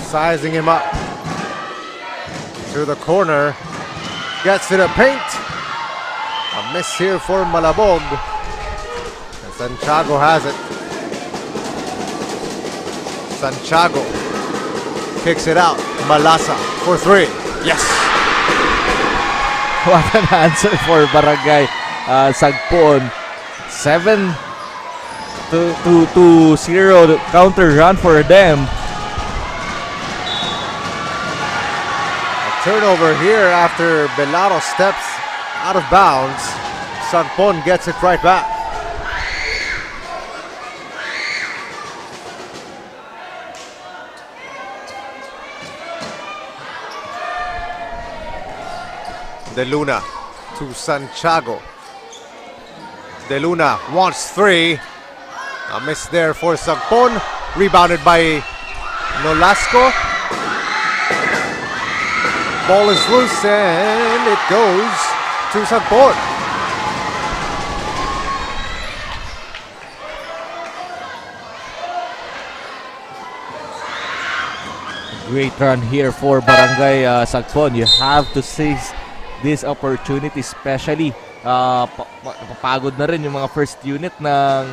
sizing him up to the corner. Gets to the paint. A miss here for Malabog. And Santiago has it. Santiago kicks it out. Malasa for 3. Yes! What an answer for Barangay Sagpon. 7-0 counter run for them. A turnover here after Belaro steps out of bounds. Sagpon gets it right back. De Luna to Santiago. De Luna wants 3. A miss there for Sagpon. Rebounded by Nolasco. Ball is loose and it goes to Sagpon. Great run here for Barangay Sagpon. You have to seize this opportunity, especially papagod na rin yung mga first unit ng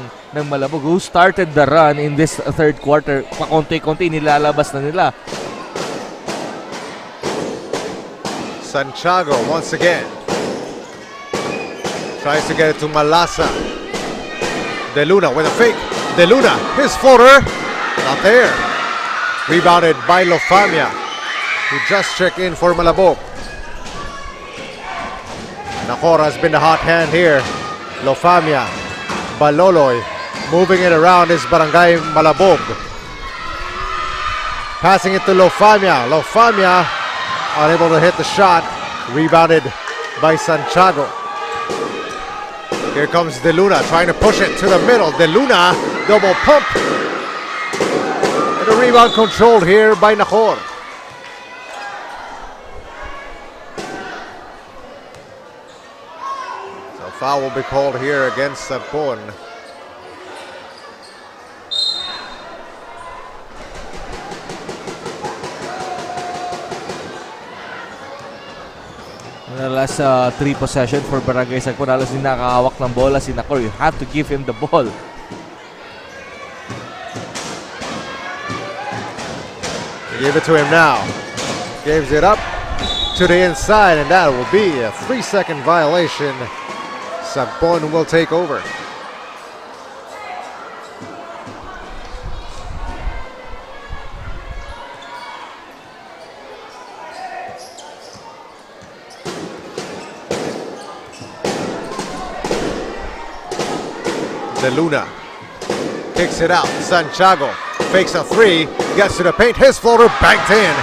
Malabog who started the run in this third quarter. Pakonti-konti nilalabas na nila. Santiago once again tries to get it to Malasa. De Luna with a fake. De Luna, his floater, not there. Rebounded by Lofamia, who just checked in for Malabog. Nakora has been the hot hand here. Lofamia, Baloloy, moving it around is Barangay Malabog. Passing it to Lofamia. Lofamia unable to hit the shot. Rebounded by Santiago. Here comes De Luna trying to push it to the middle. De Luna, double pump. And a rebound controlled here by Nakor. Foul will be called here against Sagpon. The last 3 possession for Barangay Sagpon, halos din nakahawak ng bola si Nakor. You have to give him the ball. Give it to him now. Gives it up to the inside, and that will be a 3-second violation. Sagpon will take over. De Luna kicks it out. Santiago fakes a three, gets to the paint, his floater banked in.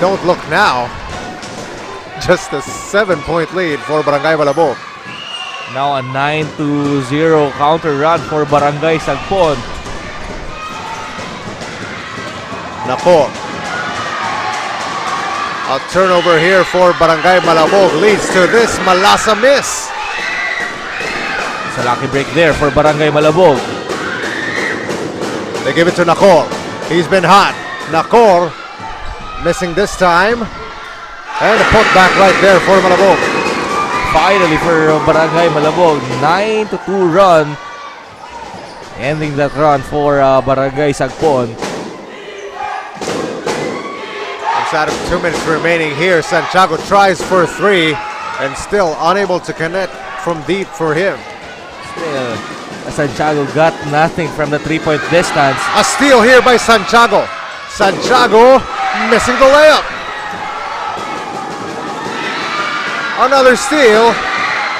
Don't look now. Just a 7-point lead for Barangay Malabog. Now a 9-0 counter run for Barangay Sagpon. Nako. A turnover here for Barangay Malabog leads to this Malasa miss. It's a lucky break there for Barangay Malabog. They give it to Nakor. He's been hot. Nakor missing this time. And a putback right there for Malabog. Finally for Barangay Malabog, 9-2 run. Ending that run for Barangay Sagpon. Inside of 2 minutes remaining here, Santiago tries for three and still unable to connect from deep for him. Still, Santiago got nothing from the 3-point distance. A steal here by Santiago. Santiago missing the layup. Another steal,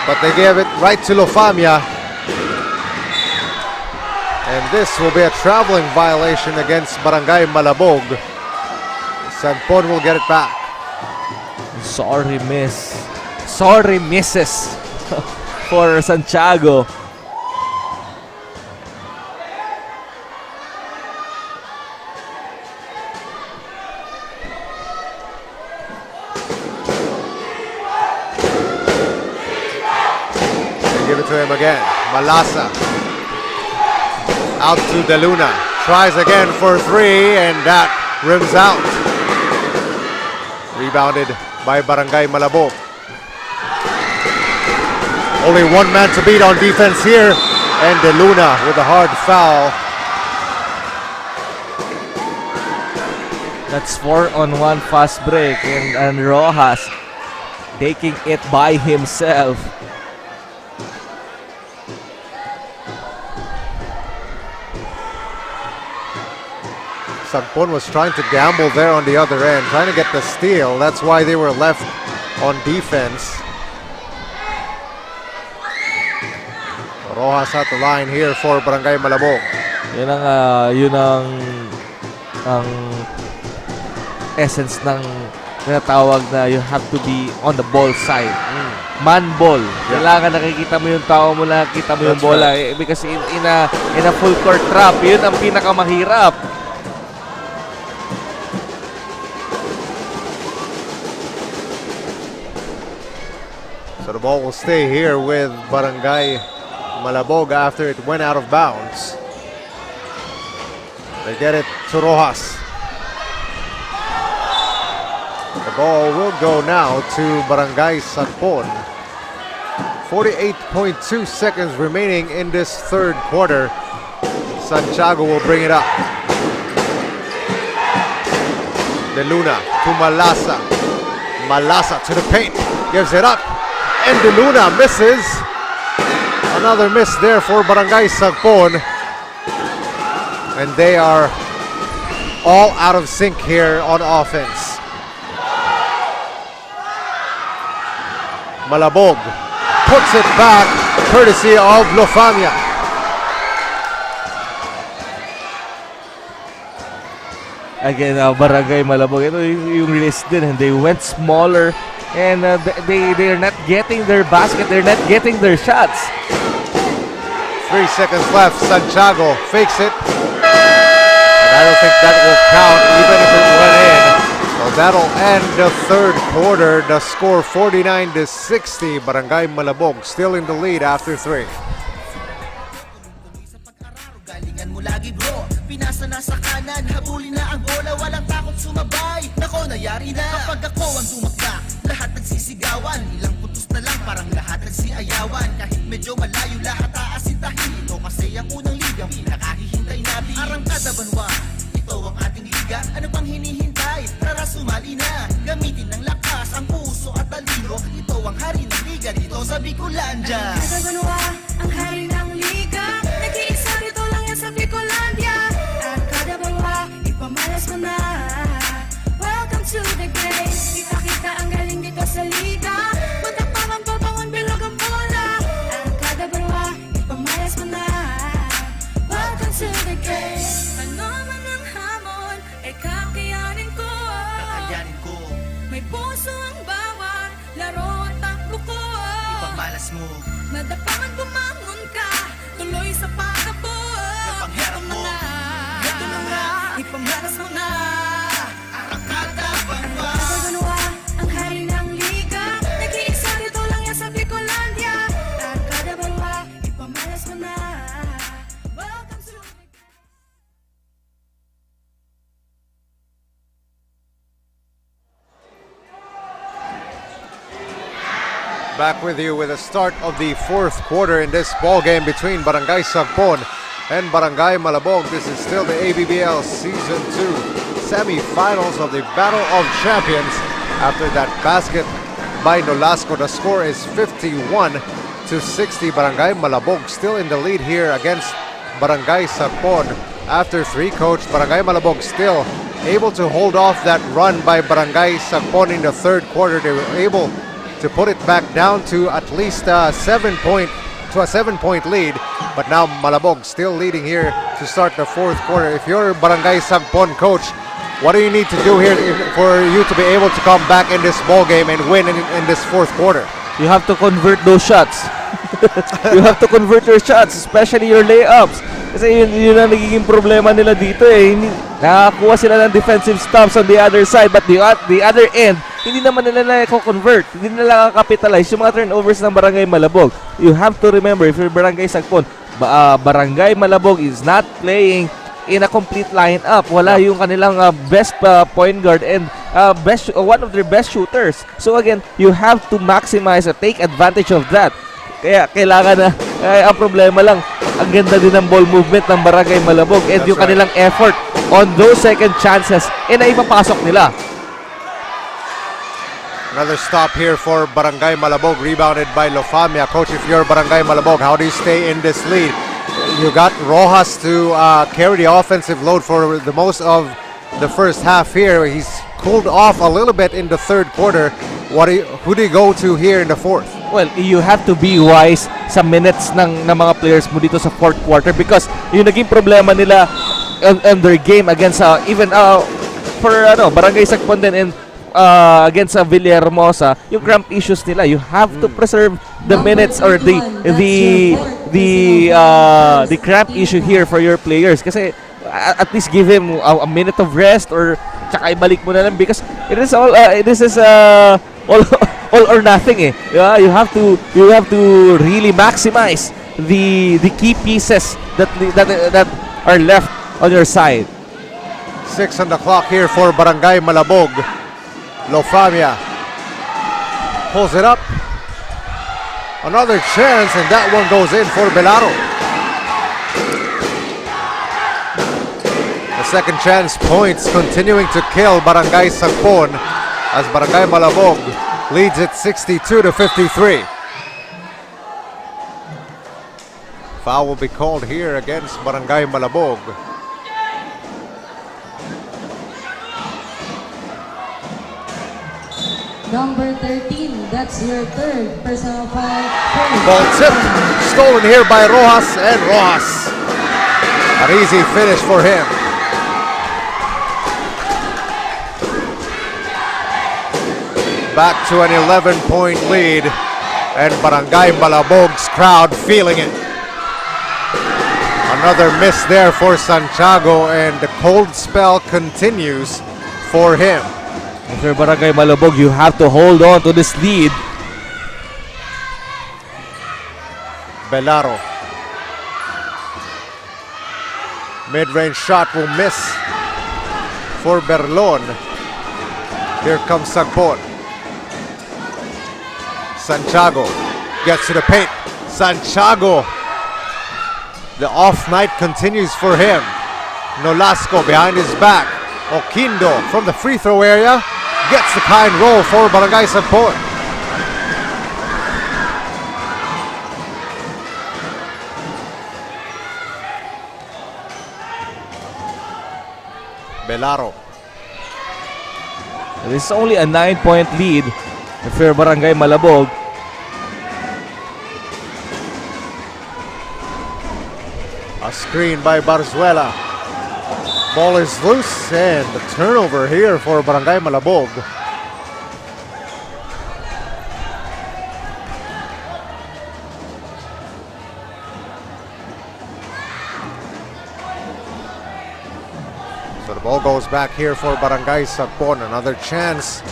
but they gave it right to Lofamia. And this will be a traveling violation against Barangay Malabog. Sagpon will get it back. Sorry miss. Sorry misses for Santiago. Give it to him again. Malasa. Out to De Luna. Tries again for three, and that rims out. Rebounded by Barangay Malabog. Only one man to beat on defense here, and De Luna with a hard foul. That's 4-on-1 fast break, and Rojas taking it by himself. Sagpon was trying to gamble there on the other end, trying to get the steal. That's why they were left on defense. Rojas at the line here for Barangay Malabog. Yun ang essence ng tinatawag na you have to be on the ball side. Man ball. Kailangan nakikita mo yung tao mo, nakikita mo yung bola. Right. Because in a full court trap, yun ang pinakamahirap. So the ball will stay here with Barangay Malabog after it went out of bounds. They get it to Rojas. The ball will go now to Barangay Sagpon. 48.2 seconds remaining in this third quarter. Santiago will bring it up. De Luna to Malasa. Malasa to the paint. Gives it up. And De Luna misses. Another miss there for Barangay Sagpon. And they are all out of sync here on offense. Malabog puts it back courtesy of Lofamia. Again, Barangay Malabog, ito yung release din, and they went smaller. And they're not getting their basket. They're not getting their shots. 3 seconds left. Santiago fakes it. And I don't think that will count even if it went in. So that'll end the third quarter. The score 49-60. Barangay Malabog still in the lead after 3. Galingan mo lagi bro, pinasa na sa kanan, habulin na ang bola, walang takot sumabay. Nako, nayari na kapag ako ang tumakla, lahat nagsisigawan, ilang putos na lang parang lahat nagsiayawan. Kahit medyo malayo lahat aasintahin, ito kasi ang unang ligang pinakahihintay natin. Arangkada Banwa, ito ang ating liga, ano pang hinihintay? Tara sumali na, gamitin ng lakas, ang puso at talino. Ito ang hari ng liga dito sa Bicolandia. Arangkada Banwa, ang hari ng liga, nag-iisa rito lang yan sa Bicolandia. Arangkada Banwa, ipamalas mo na. Welcome to the game, kita ang galing dito sa liga. Matakpangan pa bangon bilog ang bola. Arangkada Banwa, ipamalas mo na. Welcome to the game. mo. Madapangan bumangon ka, tuloy sa pagkabot. Panghirap mo, Ito na nga, ipamalas mo na. Arangkada, Banwa. Sa Banwa, ang hari ng liga, nag-iisa dito lang yan sa Bicolandia. Arangkada, Banwa, ipamalas mo na. Welcome to Back with you with the start of the fourth quarter in this ball game between Barangay Sagpon and Barangay Malabog. This is still the ABBL Season 2 semi-finals of the Battle of Champions. After that basket by Nolasco, the score is 51-60. Barangay Malabog still in the lead here against Barangay Sagpon. After three, Coach, Barangay Malabog still able to hold off that run by Barangay Sagpon in the third quarter. They were able to put it back down to at least a 7-point lead, but now Malabog still leading here to start the fourth quarter. If you're Barangay Sagpon, Coach, what do you need to do here for you to be able to come back in this ball game and win in this fourth quarter? You have to convert those shots. You have to convert your shots, especially your layups. Kasi yun ang nagiging problema nila dito eh. Nakakuha sila ng defensive stops on the other side, but the other end, hindi naman nila na-convert. Hindi nila capitalize yung mga turnovers ng Barangay Malabog. You have to remember, if you're Barangay Sagpon, Barangay Malabog is not playing in a complete lineup. Wala yung kanilang best point guard and one of their best shooters. So again, you have to maximize or take advantage of that. Kaya kailangan na, ang problema lang, ang ganda din ng ball movement ng Barangay Malabog and yung kanilang effort on those second chances na ipapasok nila. Another stop here for Barangay Malabog, rebounded by Lofamia. Coach, if you're Barangay Malabog, how do you stay in this lead? You got Rojas to carry the offensive load for the most of the first half here. He's cooled off a little bit in the third quarter. Who do you go to here in the fourth? Well, you have to be wise sa minutes ng mga players mo dito sa fourth quarter because yung naging problema nila on their game against even for Barangay Sagpon din and against Villahermosa, yung cramp issues nila. You have to preserve the minutes or the cramp issue here for your players kasi at least give him a minute of rest or tsaka ibalik mo na lang because this is all or nothing eh. Yeah, you have to really maximize the key pieces that are left on your side. 6 on the clock here for Barangay Malabog. Lofamia pulls it up. Another chance, and that one goes in for Belaro. The second chance points continuing to kill Barangay Sagpon as Barangay Malabog leads it 62-53. Foul will be called here against Barangay Malabog. Number 13, that's your third personal foul. Ball tipped, stolen here by Rojas, and Rojas. An easy finish for him. Back to an 11-point lead, and Barangay Malabog's crowd feeling it. Another miss there for Santiago, and the cold spell continues for him. If you're Barangay Malabog, you have to hold on to this lead. Belaro. Mid-range shot will miss for Berlon. Here comes Sagpon. Santiago gets to the paint. Santiago. The off night continues for him. Nolasco behind his back. Oquindo from the free throw area gets the kind roll for Barangay Sagpon. Belaro. This is only a 9-point lead if you're Barangay Malabog. A screen by Barzuela. Ball is loose and the turnover here for Barangay Malabog. The ball goes back here for Barangay Sagpon. Another chance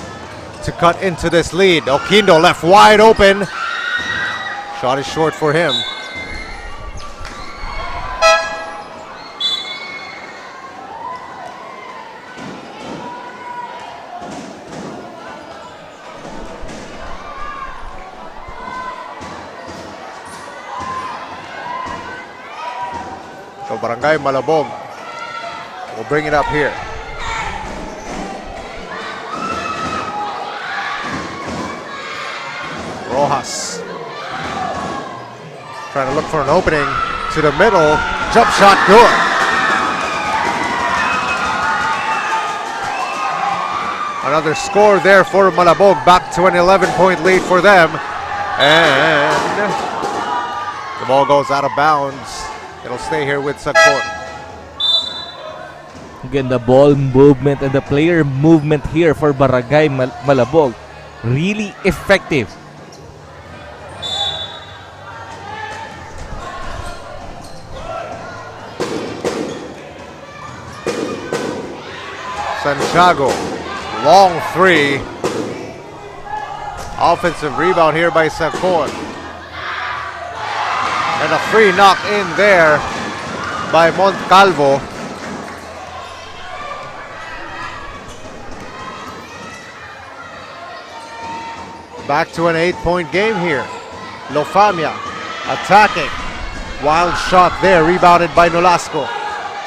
to cut into this lead. Oquindo left wide open. Shot is short for him. So Barangay Malabog will bring it up here. Rojas trying to look for an opening to the middle. Jump shot good. Another score there for Malabog. Back to an 11-point lead for them. And the ball goes out of bounds. It'll stay here with Sagpon. Again, the ball movement and the player movement here for Barangay Malabog, really effective. Santiago, long three. Offensive rebound here by Sagpon. And a free knock in there by Montcalvo. Back to an 8-point game here. Lofamia attacking. Wild shot there, rebounded by Nolasco.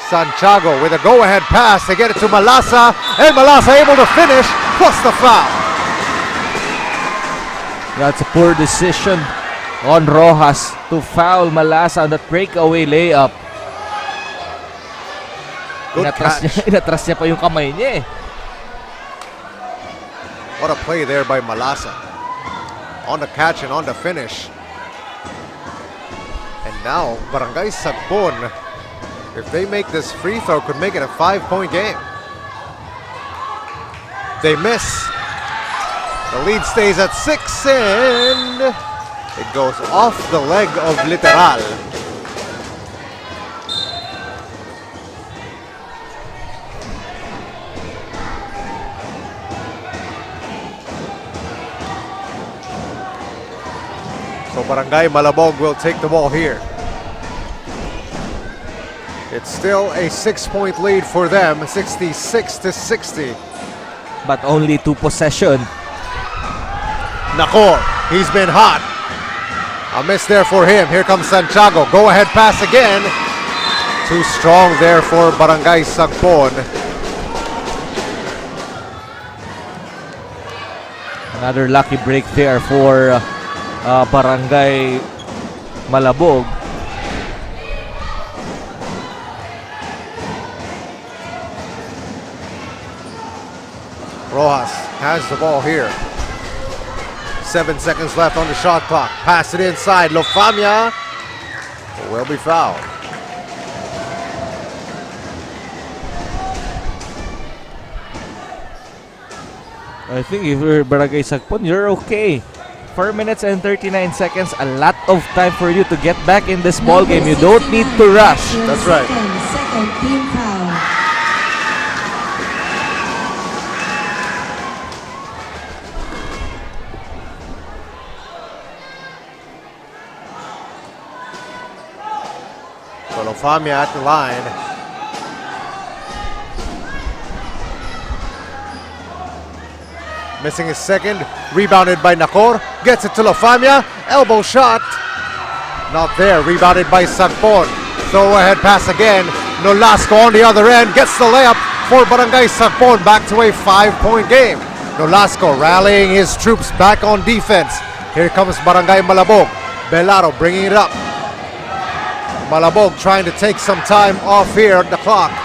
Santiago with a go-ahead pass. They get it to Malasa, and Malasa able to finish, plus the foul. That's a poor decision on Rojas to foul Malasa on that breakaway layup. Good catch. Inatras niya pa yung kamay niya eh. What a play there by Malasa. On the catch and on the finish. And now, Barangay Sagpon, if they make this free throw, could make it a 5-point game. They miss. The lead stays at 6, and it goes off the leg of Literal. So Barangay Malabog will take the ball here. It's still a 6-point lead for them, 66-60. But only 2 possession. Nakor, he's been hot. A miss there for him. Here comes Santiago. Go ahead pass again. Too strong there for Barangay Sagpon. Another lucky break there for Barangay Malabog. Rojas has the ball here. 7 seconds left on the shot clock. Pass it inside. Lofamia will be fouled. I think if you're Barangay Sagpon, you're okay. 4 minutes and 39 seconds. A lot of time for you to get back in this ball game. You don't need to rush. That's right. Second team foul. Lofamia at the line. Missing his second. Rebounded by Nakor. Gets it to Lofamia. Elbow shot. Not there. Rebounded by Sagpon. Throw ahead pass again. Nolasco on the other end. Gets the layup for Barangay Sagpon. Back to a 5-point game. Nolasco rallying his troops back on defense. Here comes Barangay Malabog. Belaro bringing it up. Malabog trying to take some time off here at the clock.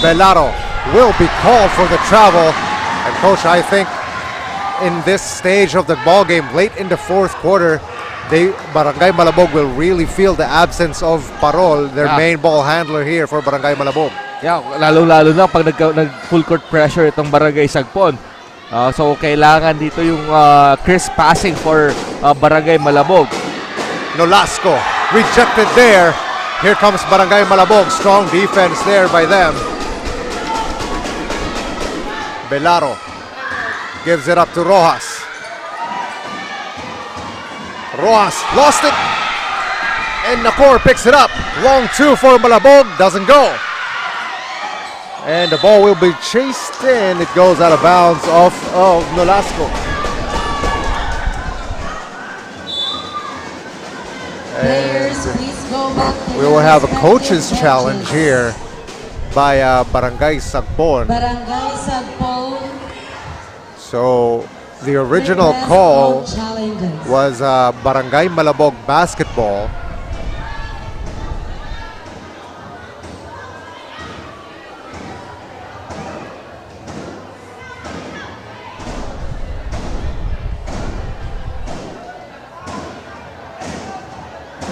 Belaro will be called for the travel. And coach, I think in this stage of the ball game, late in the fourth quarter, Barangay Malabog will really feel the absence of Parol, their main ball handler here for Barangay Malabog. Yeah, lalo-lalo na pag nag-full court pressure itong Barangay Sagpon. So kailangan dito yung crisp passing for Barangay Malabog. Nolasco rejected there. Here comes Barangay Malabog. Strong defense there by them. Belaro gives it up to Rojas. Rojas lost it. And Nakor picks it up. Long two for Malabog. Doesn't go. And the ball will be chased in. It goes out of bounds off of Nolasco. Players, please go back to We your will have a respective coach's challenge benches. here by Barangay Sagpon. Barangay Sagpon. So the original request call all challenges. was Barangay Malabog basketball.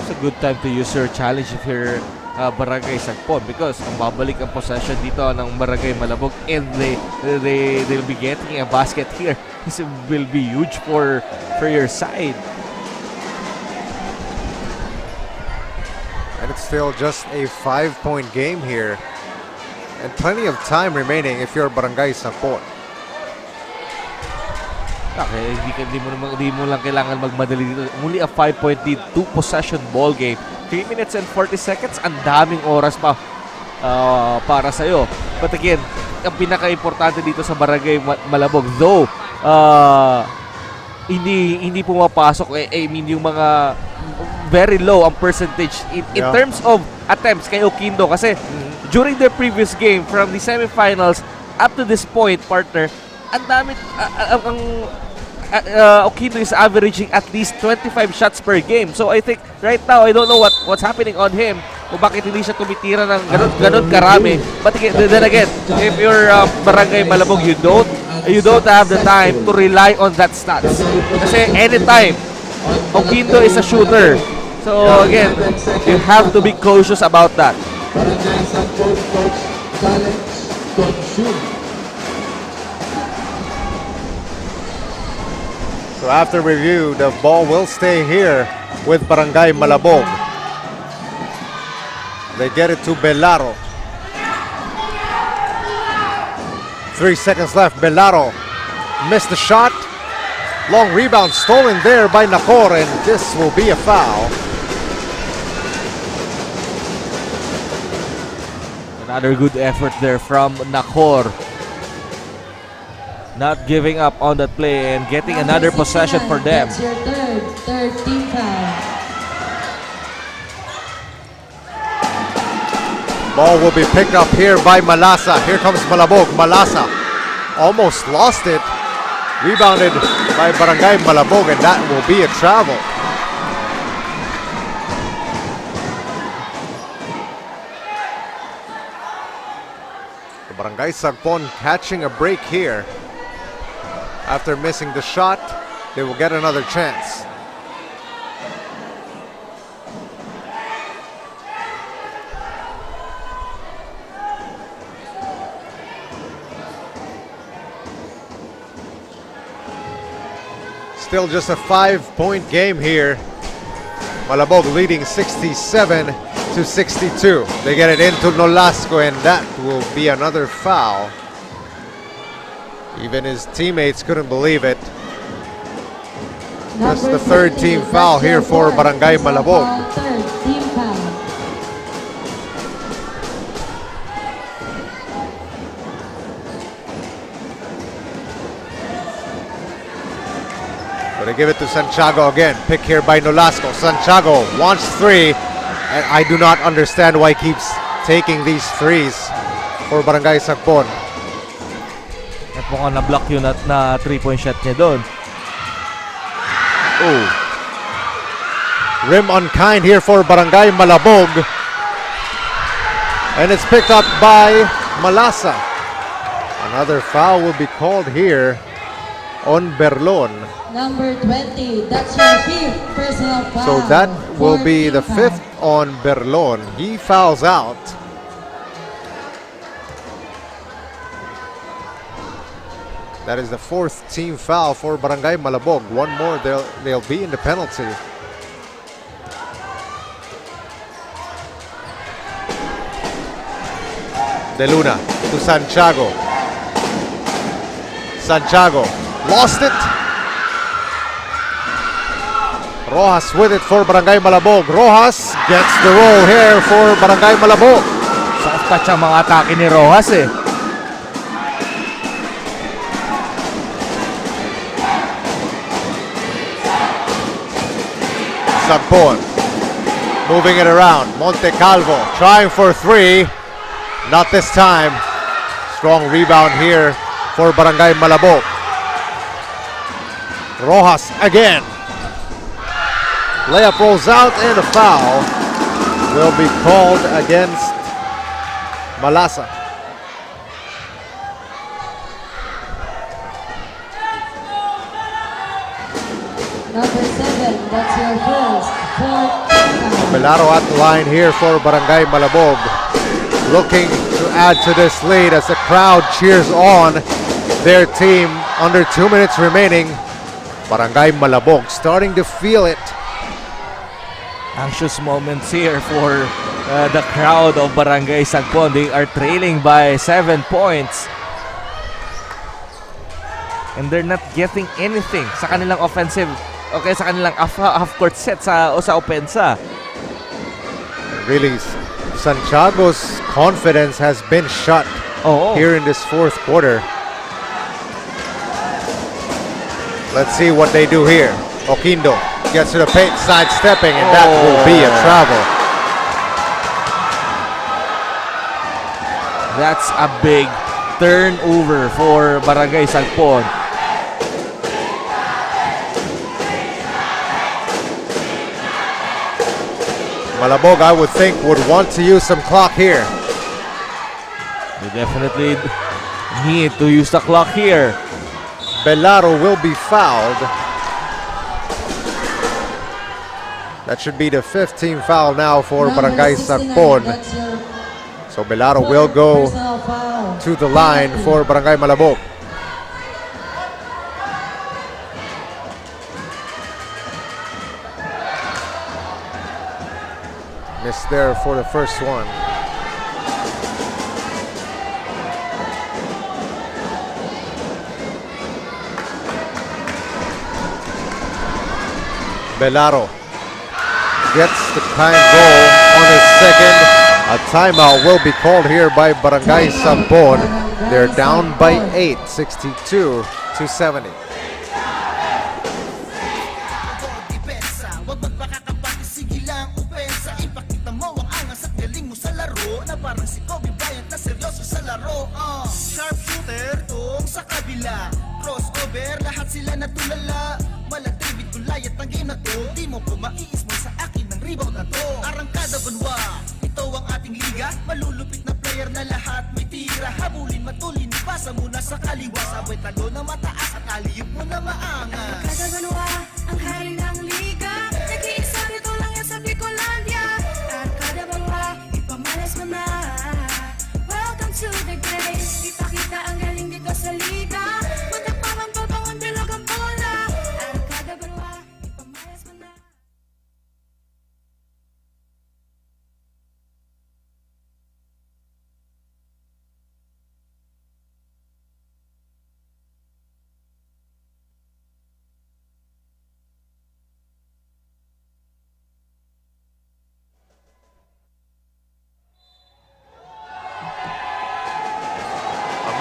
It's a good time to use your challenge if you're Barangay Sagpon because ang babalik ang possession dito ng Barangay Malabog and they'll be getting a basket here. This will be huge for your side. And it's still just a 5-point game here. And plenty of time remaining if you're Barangay Sagpon. Okay, hindi mo lang kailangan magmadali dito. Only a 5-point lead, 2-possession ball game. 3 minutes and 40 seconds, ang daming oras pa para sa'yo. But again, ang pinaka-importante dito sa Barangay Malabog, though hindi pumapasok, I mean yung mga very low ang percentage in terms of attempts kay Oquindo kasi during the previous game from the semifinals up to this point, partner, ang dami Oquindo is averaging at least 25 shots per game. So I think right now I don't know what's happening on him kung bakit hindi siya tumitira ng ganun karami. But again, then again, if you're Barangay Malabog, you don't have the time to rely on that stats. Kasi anytime Oquindo is a shooter. So again, you have to be cautious about that. So after review, the ball will stay here with Barangay Malabog. They get it to Belaro. 3 seconds left. Belaro missed the shot. Long rebound stolen there by Nakor, and this will be a foul. Another good effort there from Nakor. Not giving up on that play and getting another possession for them. That's your third team foul. Ball will be picked up here by Malasa. Here comes Malabog. Malasa almost lost it. Rebounded by Barangay Malabog, and that will be a travel. The Barangay Sagpon catching a break here. After missing the shot, they will get another chance. Still just a 5-point game here. Malabog leading 67 to 62. They get it into Nolasco, and that will be another foul. Even his teammates couldn't believe it. That's the third team foul here for Barangay Malabog. Third team foul. But they give it to Santiago again. Pick here by Nolasco. Santiago wants three. And I do not understand why he keeps taking these threes for Barangay Sagpon. At mukhang na-block yun na 3-point shot niya doon. Oh. Rim unkind here for Barangay Malabog. And it's picked up by Malasa. Another foul will be called here on Berlon. Number 20, that's your fifth personal foul. So that will Fourth be team the foul. fifth on Berlon. He fouls out. That is the fourth team foul for Barangay Malabog. One more, they'll be in the penalty. De Luna to Santiago. Santiago lost it. Rojas with it for Barangay Malabog. Rojas gets the roll here for Barangay Malabog. Soft touch ang mga atake ni Rojas eh. Sagpon moving it around. Monte Calvo trying for three. Not this time. Strong rebound here for Barangay Malabog. Rojas again. Layup rolls out and a foul will be called against Malasa. Number 7, that's your first. Belaro at the line here for Barangay Malabog. Looking to add to this lead as the crowd cheers on their team. Under 2 minutes remaining. Barangay Malabog starting to feel it. Anxious moments here for the crowd of Barangay Sagpon. They are trailing by 7 points. And they're not getting anything sa kanilang offensive. Okay, sa kanilang half-court set sa opensa. Really, Santiago's confidence has been shot here in this fourth quarter. Let's see what they do here. Oquindo gets to the paint, sidestepping, and that will be a travel. That's a big turnover for Barangay Sagpon. Malabog, I would think, would want to use some clock here. They definitely need to use the clock here. Belaro will be fouled. That should be the 15th foul now for Barangay Sagpon. So Belaro will go to the line for Barangay Malabog. Missed there for the first one. Belaro gets the kind goal on his second. A timeout will be called here by Barangay Sagpon. They're down by 8, 62-70. Sharpshooter tong sa kabila, crossover, lahat sila natulala. Malatibig gulayat ng game na to, di mo po maiismo sa akin ng rebound na to. Arangkada Banwa, ito ang ating liga. Malulupit na player na lahat may tira. Habulin, matulin, pasa muna sa kaliwa. Sabay talo na mataas at aliyup mo na maangas. Arangkada Banwa, ang hari ng liga. Nag-iisa nito lang yan sa Bicolandia. Arangkada Banwa, ipamalas mo na. Welcome to the game. Ipakita ang galing dito sa liga. Matakpakan pa bang ang bilog ang bola. Arangkada Banwa, ipamalas mo na.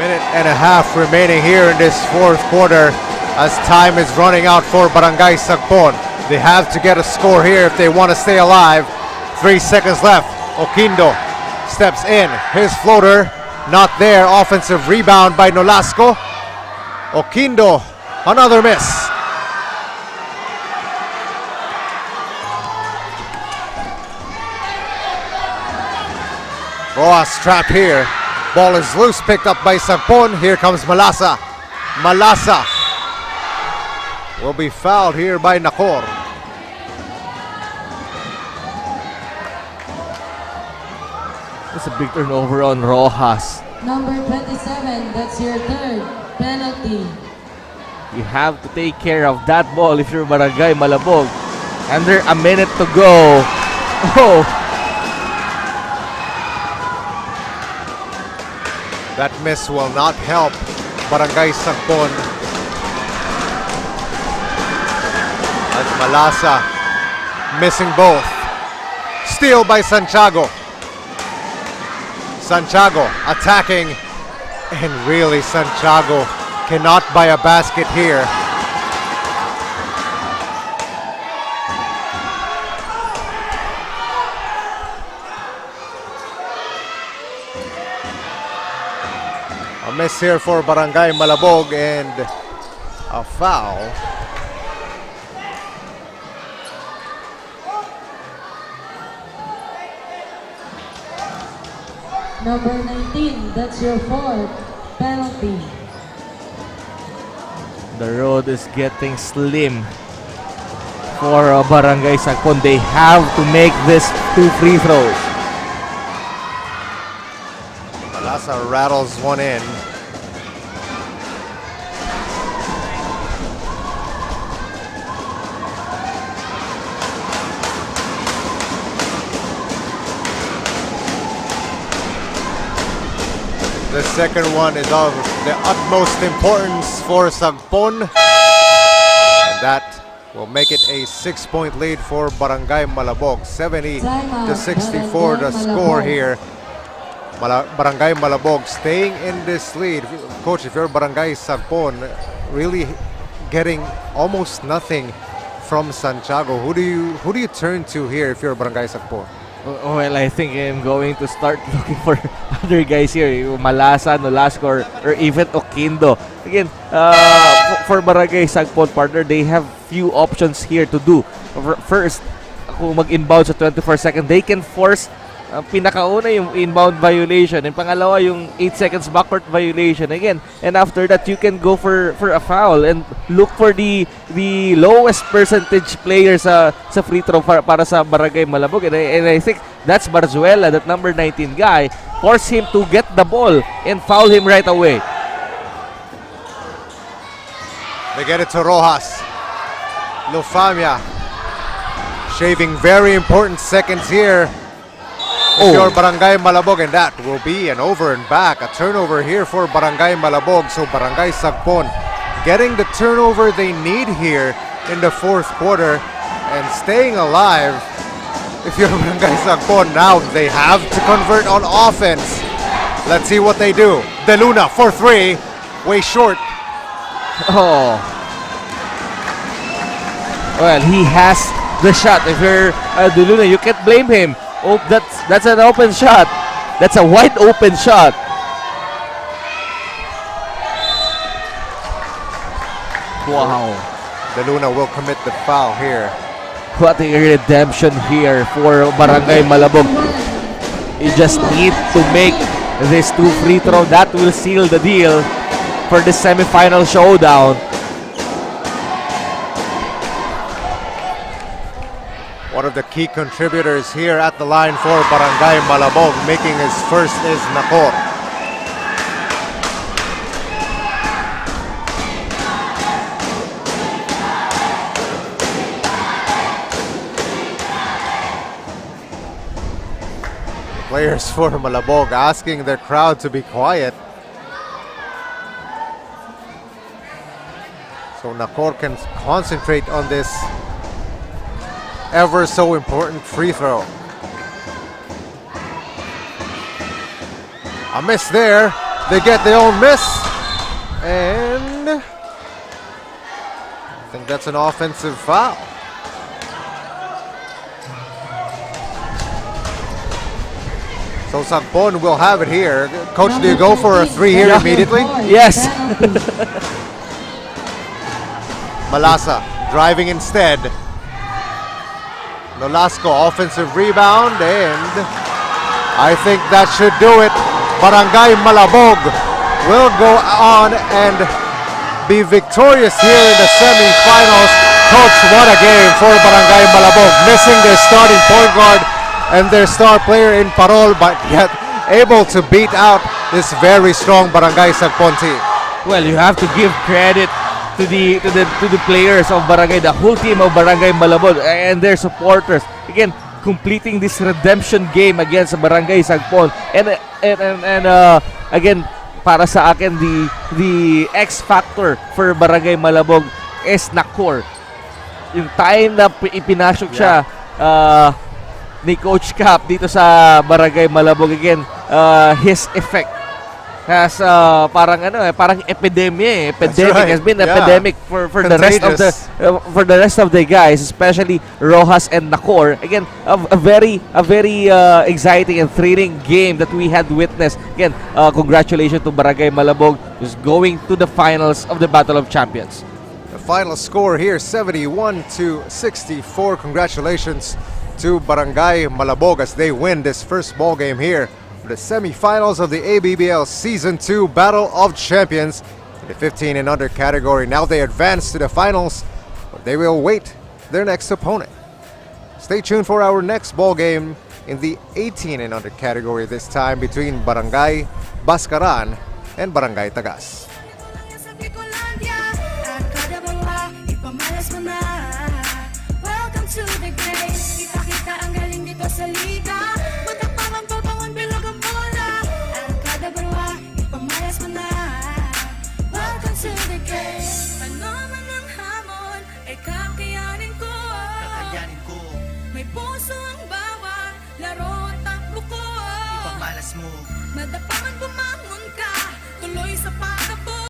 Minute and a half remaining here in this fourth quarter as time is running out for Barangay Sagpon. They have to get a score here if they want to stay alive. 3 seconds left. Oquindo steps in. His floater not there. Offensive rebound by Nolasco. Oquindo, another miss. Rojas trapped here. Ball is loose, picked up by Sagpon. Here comes Malasa. Malasa will be fouled here by Nakor. It's a big turnover on Rojas. Number 27, that's your third penalty. You have to take care of that ball if you're Barangay Malabog. Under a minute to go. Oh, That miss will not help Barangay Sagpon. At Malasa missing both. Steal by Santiago. Santiago attacking, and really Santiago cannot buy a basket here. A miss here for Barangay Malabog and a foul. Number 19, that's your fourth penalty. The road is getting slim for Barangay Sagpon. They have to make this 2 free throws. Malasa rattles one in. The second one is of the utmost importance for Sagpon. And that will make it a 6-point lead for Barangay Malabog. 70-64 the score here. Barangay Malabog staying in this lead. Coach, if you're Barangay Sagpon, really getting almost nothing from Santiago. Who do you turn to here if you're Barangay Sagpon? Well, I think I'm going to start looking for other guys here. Malasa, Nolasco, or even Oquindo. Again, for Barangay Sagpon, partner, they have few options here to do. First, kung mag-inbound sa 24 seconds, they can force pinakauna yung inbound violation, and pangalawa yung 8 seconds backward violation again, and after that you can go for a foul and look for the lowest percentage player sa free throw para sa Barangay Malabog, and I think that's Barzuela, that number 19 guy. Force him to get the ball and foul him right away. They get it to Rojas. Lufamia shaving very important seconds here. If you're Barangay Malabog, and that will be an over and back, a turnover here for Barangay Malabog. So Barangay Sagpon getting the turnover they need here in the fourth quarter and staying alive. If you're Barangay Sagpon, now they have to convert on offense. Let's see what they do. De Luna for 3, way short. Oh. Well, he has the shot. If you're De Luna, you can't blame him. Oh, that's an open shot. That's a wide open shot. Wow. De Luna will commit the foul here. What a redemption here for Barangay Malabog. You just need to make this 2 free throw. That will seal the deal for the semifinal showdown. One of the key contributors here at the line for Barangay Malabog, making his first, is Nakor. The players for Malabog asking their crowd to be quiet, so Nakor can concentrate on this ever so important free throw. A miss there. They get their own miss. And I think that's an offensive foul. So Sagpon will have it here. Coach, do you go for a 3 here immediately? Yes. Malasa driving instead. Nolasco offensive rebound, and I think that should do it. Barangay Malabog will go on and be victorious here in the semifinals. Coach, what a game for Barangay Malabog, missing their starting point guard and their star player in Parol, but yet able to beat out this very strong Barangay Sagpon team. Well, you have to give credit to the players of Barangay, the whole team of Barangay Malabog and their supporters. Again, completing this redemption game against Barangay Sagpon, and again, para sa akin, the X factor for Barangay Malabog is Nakor. Yung time na ipinasok siya ni Coach Cap dito sa Barangay Malabog, again, his effect has parang epidemic right. has been Yeah. epidemic for the rest of the guys, especially Rojas and Nakor. Again, a very exciting and thrilling game that we had witnessed. Again, congratulations to Barangay Malabog, who's going to the finals of the Battle of Champions. The final score here, 71-64. Congratulations to Barangay Malabog as they win this first ball game here. The semifinals of the ABBL Season 2 Battle of Champions in the 15 and under category. Now they advance to the finals, but they will wait their next opponent. Stay tuned for our next ball game in the 18 and under category, this time between Barangay Baskaran and Barangay Tagas. Sa Bicolandia, Arangkada, Banwa, ipamalas mo na. Welcome to the game. Kita ang galing dito sa liga. Magkapangan, babangon, bilog ang bola. Arangkada, Banwa, ipamalas mo na. Welcome to the game. Ano man ang hamon, ay kakayanin ko. Kakayanin ko, May puso ang bawat laro at takbo ko. ipagmalas mo. Madapangan bumangon ka, tuloy sa